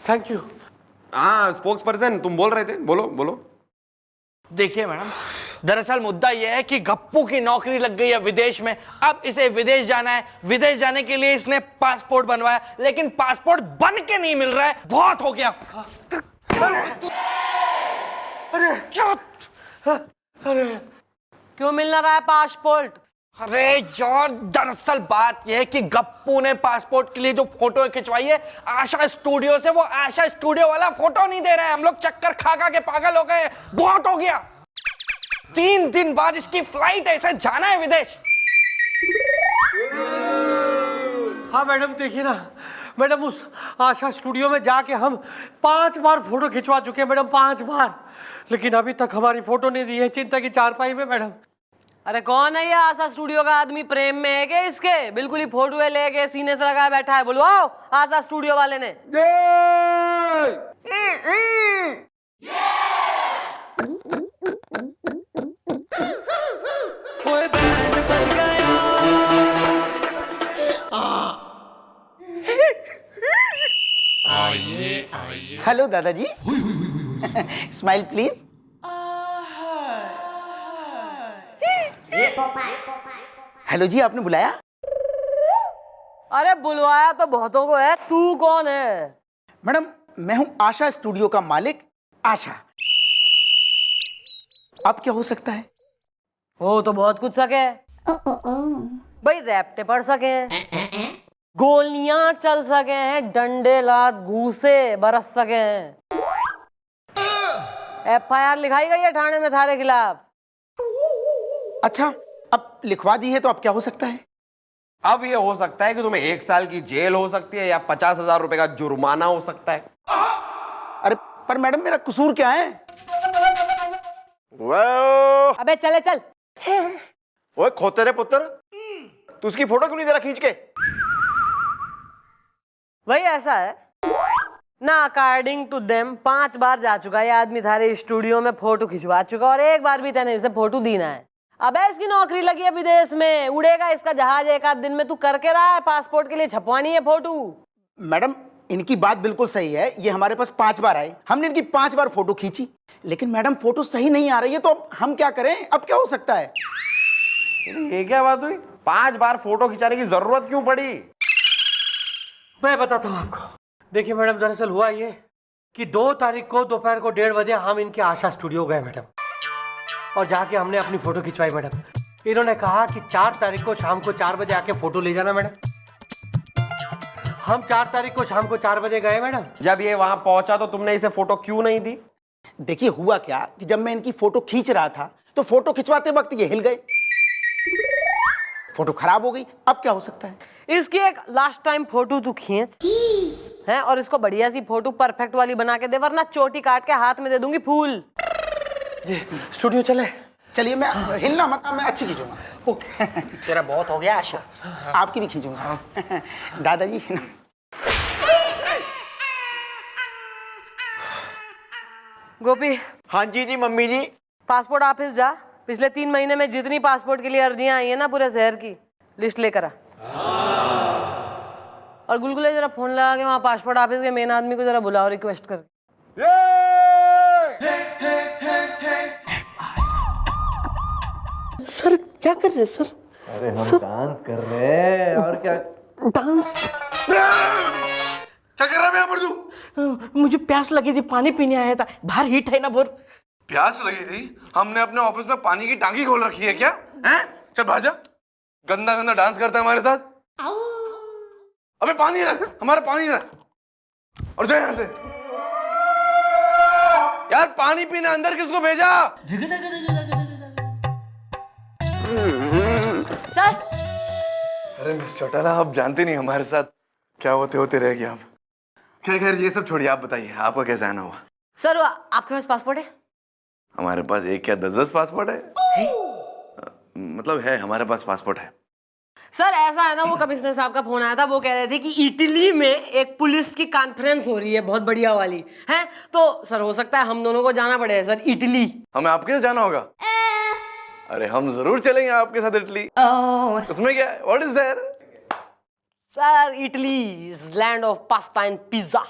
Thank you. हाँ, स्पोक्स पर्सन तुम बोल रहे थे, बोलो बोलो। देखिए मैडम, दरअसल मुद्दा यह है कि गप्पू की नौकरी लग गई है विदेश में। अब इसे विदेश जाना है। विदेश जाने के लिए इसने पासपोर्ट बनवाया, लेकिन पासपोर्ट बन के नहीं मिल रहा है। बहुत हो गया। अरे क्यों मिल ना रहा है पासपोर्ट? अरे यार, दरअसल बात यह है कि गप्पू ने पासपोर्ट के लिए जो फोटो खिंचवाई है आशा स्टूडियो से, वो आशा स्टूडियो वाला फोटो नहीं दे रहा है। हम लोग चक्कर खा खा के पागल हो गए। बहुत हो गया। 3 दिन बाद इसकी फ्लाइट है, इसे जाना है विदेश। हाँ मैडम, देखिए ना मैडम, उस आशा स्टूडियो में जाके हम 5 बार फोटो खिंचवा चुके हैं मैडम, 5 बार, लेकिन अभी तक हमारी फोटो नहीं दी है। चिंता की चारपाई में मैडम। अरे कौन है ये आशा स्टूडियो का आदमी? प्रेम में है क्या इसके? बिल्कुल ही फोटो लेके सीने से लगाया बैठा है। बुलवाओ आशा स्टूडियो वाले ने। आइए आइए। हेलो दादाजी। Smile please. हेलो जी, आपने बुलाया? अरे बुलवाया तो बहुतों को है, तू कौन है? मैडम, मैं हूं आशा स्टूडियो का मालिक, आशा। अब क्या हो सकता है? हो तो बहुत कुछ सके भाई, रैप्टे पढ़ सके हैं, गोलियां चल सके हैं, डंडे लात घूसे बरस सके हैं, FIR लिखाई गई है थाने में थारे खिलाफ। अच्छा, अब लिखवा दी है तो अब क्या हो सकता है? अब ये हो सकता है कि तुम्हें 1 साल की जेल हो सकती है या 50,000 रुपए का जुर्माना हो सकता है। अरे पर मैडम, मेरा कसूर क्या है? अबे चले चल। ओए खोते रे पुत्र, तू उसकी फोटो क्यों नहीं दे रहा खींच के? वही ऐसा है ना, अकॉर्डिंग टू देम 5 बार जा चुका है ये आदमी थारे स्टूडियो में, फोटो खिंचवा चुका और एक बार भी तेने इसे फोटो दीना है। अबे इसकी नौकरी लगी है विदेश में, उड़ेगा इसका जहाज 1 आध दिन में। तू करके रहा है, पासपोर्ट के लिए छपवानी है फोटो। मैडम, इनकी बात बिल्कुल सही है। ये हमारे पास 5 बार आए, हमने इनकी 5 बार फोटो खींची, लेकिन मैडम फोटो सही नहीं आ रही है। तो अब हम क्या करें? अब क्या हो सकता है? ये क्या बात हुई? 5 बार फोटो खिंचाने की जरूरत क्यों पड़ी? मैं बताता हूँ आपको। देखिए मैडम, दरअसल हुआ ये कि 2 तारीख को दोपहर को 1:30 बजे हम इनके आशा स्टूडियो गए मैडम। और जाके हमने अपनी फोटो खिंचवाई मैडम। इन्होंने कहा कि 4 तारीख को शाम को 4 बजे आके फोटो ले जाना मैडम। हम 4 तारीख को शाम को 4 बजे गए मैडम। जब ये वहां पहुंचा तो तुमने इसे फोटो क्यों नहीं दी? देखिए हुआ क्या कि जब मैं इनकी फोटो खींच रहा था तो फोटो खिंचवाते वक्त ये हिल गए, फोटो खराब हो गई। अब क्या हो सकता है? इसकी एक लास्ट टाइम फोटो तू खींच है और इसको बढ़िया सी फोटो परफेक्ट वाली बना के दे, वरना चोटी काट के हाथ में दे दूंगी फूल। जी स्टूडियो चले? चलिए, मैं हिलना मत, मैं अच्छी खींचूंगा। ओके। तेरा बहुत हो गया आशा, आपकी भी खींचूंगा। दादाजी गोपी। हाँ जी जी मम्मी जी। पासपोर्ट ऑफिस जा, पिछले 3 महीने में जितनी पासपोर्ट के लिए अर्जियां आई है ना पूरे शहर की लिस्ट लेकर आ। और गुलगुले जरा फोन लगा के वहाँ पासपोर्ट ऑफिस के मेन आदमी को जरा बुलाओ, रिक्वेस्ट कर। सर क्या कर रहे हैं सर? अरे हम डांस कर रहे हैं और क्या। डांस? क्या कर रहा है यहाँ पर तू? मुझे प्यास लगी थी, पानी पीने आया था, बाहर हीट है ना बहुत। प्यास लगी थी? हमने अपने ऑफिस में पानी की टांकी खोल रखी है क्या? हैं? चल बाहर जा। गंदा गंदा डांस करता है हमारे साथ। अबे पानी रख, हमारा पानी रख और जा यहाँ से। यार पानी पीने अंदर किसको भेजा? सर अरे मिस चौटाला, आप जानते नहीं हमारे साथ क्या होते होते रह गए आप। खैर ये सब छोड़िए, आप बताइए आपका कैसा आना हुआ? सर आपके पास पासपोर्ट है? हमारे पास एक क्या 10 पासपोर्ट है? मतलब है, हमारे पास पासपोर्ट है। सर ऐसा है ना, वो कमिश्नर साहब का फोन आया था, वो कह रहे थे कि इटली में एक पुलिस की कॉन्फ्रेंस हो रही है बहुत बढ़िया वाली है, तो सर हो सकता है हम दोनों को जाना पड़े सर इटली। हमें आपके साथ जाना होगा? अरे हम जरूर चलेंगे आपके साथ इटली। उसमें क्या है? What is there? Sir Italy is land of pasta and pizza.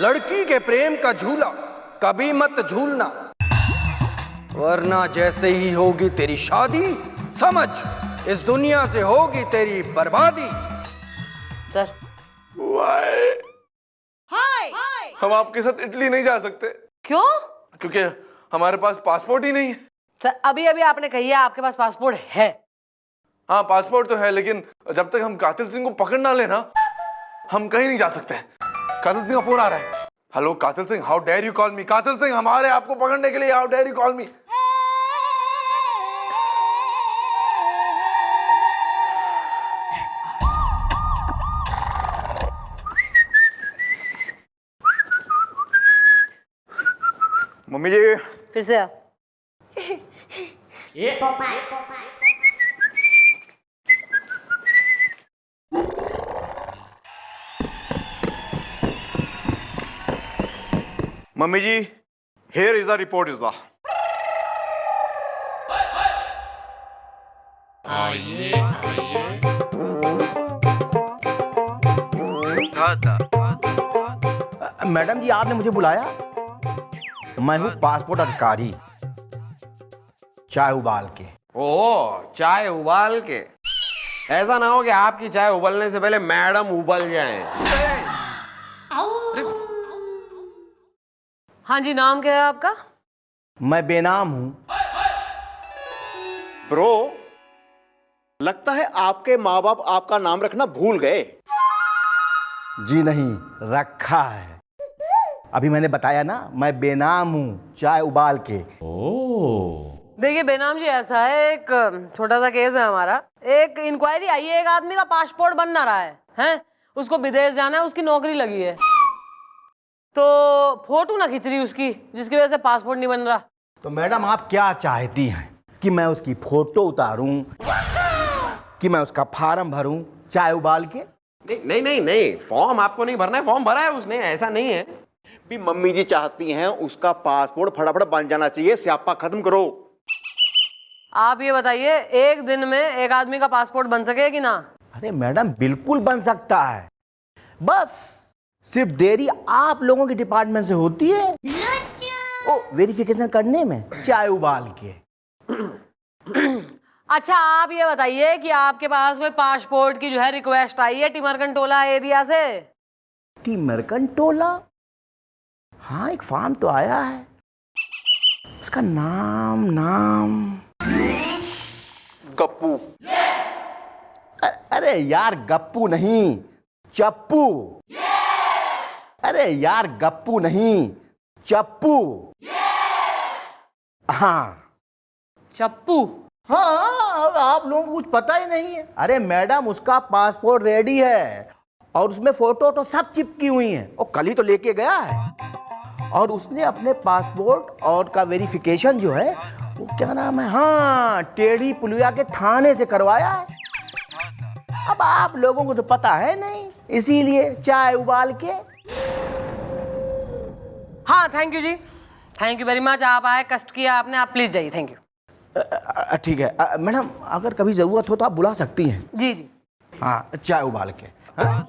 लड़की के प्रेम का झूला कभी मत झूलना, वरना जैसे ही होगी तेरी शादी समझ इस दुनिया से होगी तेरी बर्बादी। सर हम आपके साथ इटली नहीं जा सकते। क्यों? क्योंकि हमारे पास पासपोर्ट ही नहीं है। सर अभी अभी आपने कही है आपके पास पासपोर्ट है। हाँ पासपोर्ट तो है, लेकिन जब तक हम कातिल सिंह को पकड़ ना लेना हम कहीं नहीं जा सकते। कातिल सिंह का फोन आ रहा है। Hello Katil Singh, how dare you call me? Katil Singh हमारे आपको पकड़ने के लिए, how dare you call me? Mummy ji फिर से mummy ji, here is the report is the। आइए आइए। मैडम जी आपने मुझे बुलाया? मैं हूँ पासपोर्ट अधिकारी, चाय उबाल के। ओ चाय उबाल के? ऐसा ना हो कि आपकी चाय उबलने से पहले मैडम उबल जाएं। हाँ जी, नाम क्या है आपका? मैं बेनाम हूं। ब्रो, लगता है आपके माँ बाप आपका नाम रखना भूल गए। जी नहीं, रखा है। अभी मैंने बताया ना, मैं बेनाम हूं, चाय उबाल के। देखिए बेनाम जी, ऐसा है, एक छोटा सा केस है हमारा। एक इंक्वायरी आई है, एक आदमी का पासपोर्ट बन ना रहा है, हैं? उसको विदेश जाना है, उसकी नौकरी लगी है, तो फोटो ना खींच रही उसकी, जिसकी वजह से पासपोर्ट नहीं बन रहा। तो मैडम आप क्या चाहती हैं कि मैं उसकी फोटो उतारूं, कि मैं उसका फार्म भरूं चाय उबाल के? नहीं नहीं नहीं, फॉर्म आपको नहीं भरना है, फॉर्म भरा है उसने, ऐसा नहीं है। भी मम्मी जी चाहती हैं उसका पासपोर्ट फटाफट बन जाना चाहिए, स्यापा खत्म करो। आप ये बताइए, एक दिन में एक आदमी का पासपोर्ट बन सके कि ना? अरे मैडम बिल्कुल बन सकता है, बस सिर्फ देरी आप लोगों के डिपार्टमेंट से होती है ओ वेरिफिकेशन करने में, चाय उबाल के। अच्छा आप ये बताइए कि आपके पास कोई पासपोर्ट की जो है रिक्वेस्ट आई है टिमरकंटोला एरिया से? टिमरकंटोला? हाँ, एक फॉर्म तो आया है, इसका नाम गप्पू। अरे यार गप्पू नहीं, चप्पू। अरे यार गप्पू नहीं, चप्पू। हाँ चप्पू। हाँ, और आप लोगों को कुछ पता ही नहीं है। अरे मैडम, उसका पासपोर्ट रेडी है और उसमें फोटो तो सब चिपकी हुई हैं। वो कल ही तो लेके गया है और उसने अपने पासपोर्ट और का वेरिफिकेशन जो है वो क्या नाम है, हाँ, टेढ़ी पुलिया के थाने से करवाया है। अब आप लोगों को तो पता है नहीं, इसीलिए चाय उबाल के। हाँ thank you ji, thank you very much. आप आए, कष्ट किया आपने, आप प्लीज जाइए। Thank you. ठीक है मैडम, अगर कभी जरूरत हो तो आप बुला सकती हैं। जी जी। हाँ, चाय उबाल के। हाँ?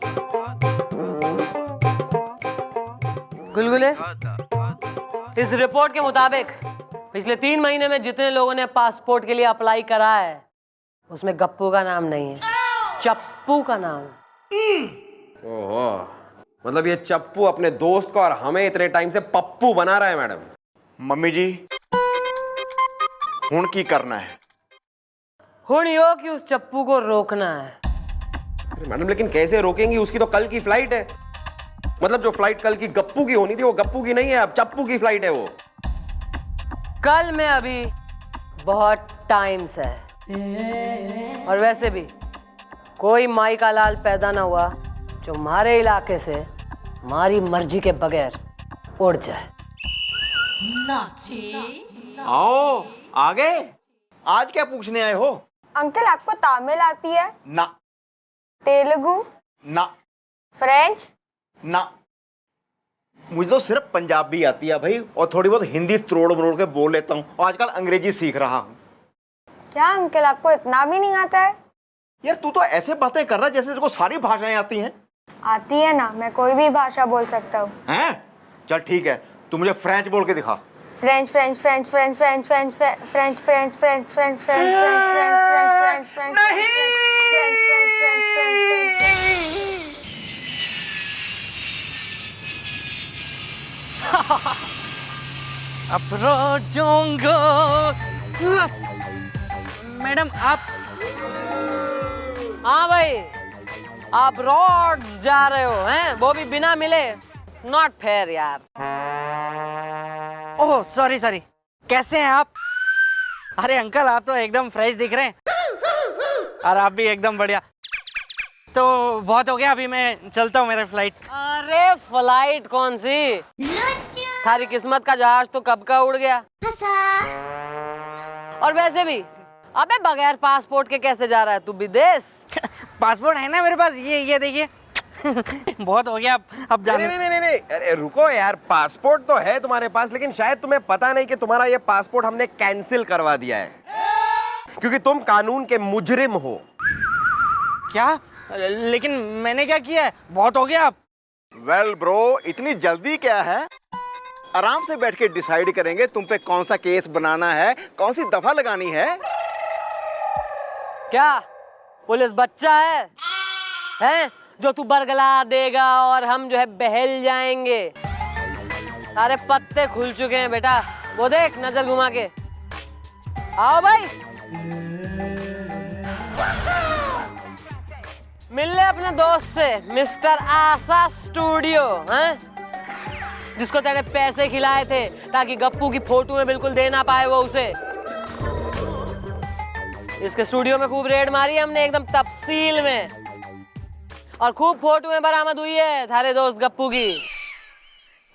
गुलगुले, इस रिपोर्ट के मुताबिक पिछले 3 महीने में जितने लोगों ने पासपोर्ट के लिए अप्लाई करा है उसमें गप्पू का नाम नहीं है, चप्पू का नाम। ओहो, मतलब ये चप्पू अपने दोस्त को और हमें इतने टाइम से पप्पू बना रहा है मैडम। मम्मी जी, हुण की करना है? हुण यो कि उस चप्पू को रोकना है। अरे मैडम, लेकिन कैसे रोकेंगी? उसकी तो कल की फ्लाइट है। मतलब जो फ्लाइट कल की गप्पू की होनी थी वो गप्पू की नहीं है, अब चप्पू की फ्लाइट है वो। कल में अभी बहुत टाइम से है और वैसे भी कोई माई का लाल पैदा ना हुआ जो हमारे इलाके से हमारी मर्जी के बगैर उड़ जाए। आओ, आ गए। आज क्या पूछने आए हो? अंकल, आपको तमिल आती है? ना। तेलुगु? ना। फ्रेंच? ना। मुझे तो सिर्फ पंजाबी आती है भाई, और थोड़ी बहुत हिंदी त्रोड़ मरोड़ के बोल लेता हूँ, और आजकल अंग्रेजी सीख रहा हूँ। क्या अंकल, आपको इतना भी नहीं आता है? यार तू तो ऐसे बातें कर रहा है जैसे तेरे को सारी भाषाएं आती हैं। आती है ना, मैं कोई भी भाषा बोल सकता हूँ। हैं? चल ठीक है, तू मुझे फ्रेंच बोल के दिखा। French French French French French French French French French French French French French French madam आप, हाँ भाई, आप रोड्स जा रहे हो हैं, वो भी बिना मिले? नॉट फेयर यार। ओह सॉरी सॉरी, कैसे हैं आप? अरे अंकल, आप तो एकदम फ्रेश दिख रहे हैं और आप भी एकदम बढ़िया। तो बहुत हो गया, अभी मैं चलता हूँ, मेरा फ्लाइट। अरे फ्लाइट कौन सी? थारी किस्मत का जहाज तो कब का उड़ गया। और वैसे भी अबे बगैर पासपोर्ट के कैसे जा रहा है तू विदेश? पासपोर्ट है ना मेरे पास, ये देखिए। बहुत हो गया, अब जाने। नहीं, अरे रुको यार, पासपोर्ट तो है तुम्हारे पास, लेकिन शायद तुम्हें पता नहीं कि तुम्हारा ये पासपोर्ट हमने कैंसिल करवा दिया है, क्योंकि तुम कानून के मुजरिम हो। क्या? लेकिन मैंने क्या किया है? बहुत हो गया अब। वेल ब्रो, इतनी जल्दी क्या है? आराम से बैठ के डिसाइड करेंगे तुम पे कौन सा केस बनाना है, कौन सी दफा लगानी है। क्या पुलिस बच्चा है जो तू बरगला देगा और हम जो है बहल जाएंगे? सारे पत्ते खुल चुके हैं बेटा, वो देख नजर घुमा के। आओ भाई, मिल ले अपने दोस्त से, मिस्टर आशा स्टूडियो, हैं? जिसको तेरे पैसे खिलाए थे ताकि गप्पू की फोटो में बिल्कुल दे ना पाए वो उसे। इसके स्टूडियो में खूब रेड मारी हमने, एकदम तफसील में, और खूब फोटो में बरामद हुई है थारे दोस्त गप्पू की।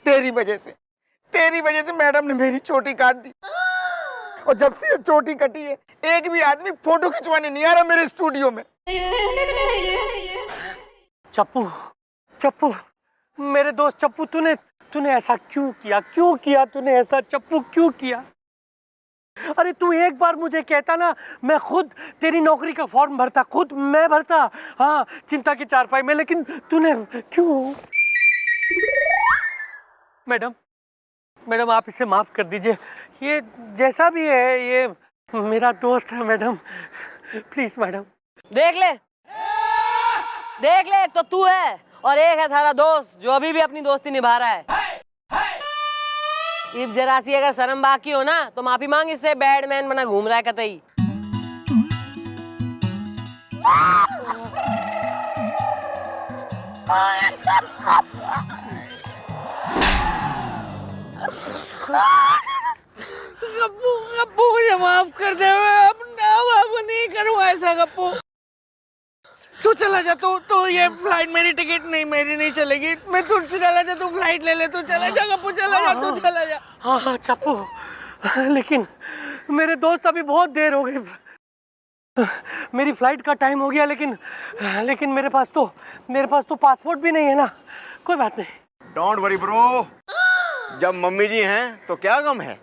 तेरी वजह से मैडम ने मेरी चोटी काट दी, और जब से ये चोटी कटी है एक भी आदमी फोटो खिंचवाने नहीं आ रहा मेरे स्टूडियो में। चप्पू, मेरे दोस्त चप्पू, तूने ऐसा क्यों किया? तूने ऐसा चप्पू क्यों किया? अरे तू एक बार मुझे कहता ना, मैं खुद तेरी नौकरी का फॉर्म भरता, खुद मैं भरता, हाँ, चिंता की चारपाई में, लेकिन तूने क्यों? मैडम आप इसे माफ कर दीजिए, ये जैसा भी है ये मेरा दोस्त है मैडम, प्लीज मैडम। देख ले, एक तो तू है और एक है थारा दोस्त जो अभी भी अपनी दोस्ती निभा रहा है। इब जरा सी अगर शर्म बाकी हो ना तो माफी मांग, इससे बैडमैन बना घूम रहा है कतई। गप्पू गप्पू मुझे माफ कर दे, अब नहीं करूँ ऐसा गप्पू। तू चला जा, तू ये फ्लाइट मेरी टिकट नहीं, मेरी नहीं चलेगी। मैं तू चला जा, तू फ्लाइट ले ले, तू चला जा गप्पू, चला जा, तू चला जा। हाँ हाँ चप्पू, लेकिन मेरे दोस्त अभी बहुत देर हो गई, मेरी फ्लाइट का टाइम हो गया, लेकिन मेरे पास तो पासपोर्ट भी नहीं है ना। कोई बात नहीं। डोंट वरी ब्रो, जब मम्मी जी हैं तो क्या गम है।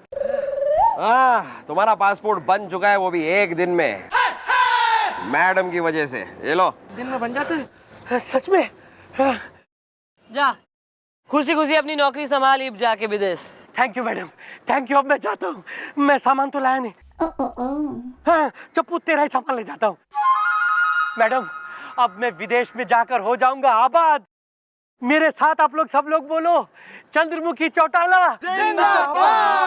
तुम्हारा पासपोर्ट बन चुका है, वो भी एक दिन में, मैडम की वजह से। ये लो। दिन में बन जाते हैं सच में? जा खुशी खुशी अपनी नौकरी संभाल, इब जाके विदेश। Thank you madam, thank you. अब मैं जाता हूँ, मैं सामान तो लाया नहीं। हाँ, चप्पू तेरा ही सामान ले जाता हूँ। मैडम अब मैं विदेश में जाकर हो जाऊंगा आबाद। मेरे साथ आप लोग सब लोग बोलो, चंद्रमुखी चौटाला जिंदाबाद।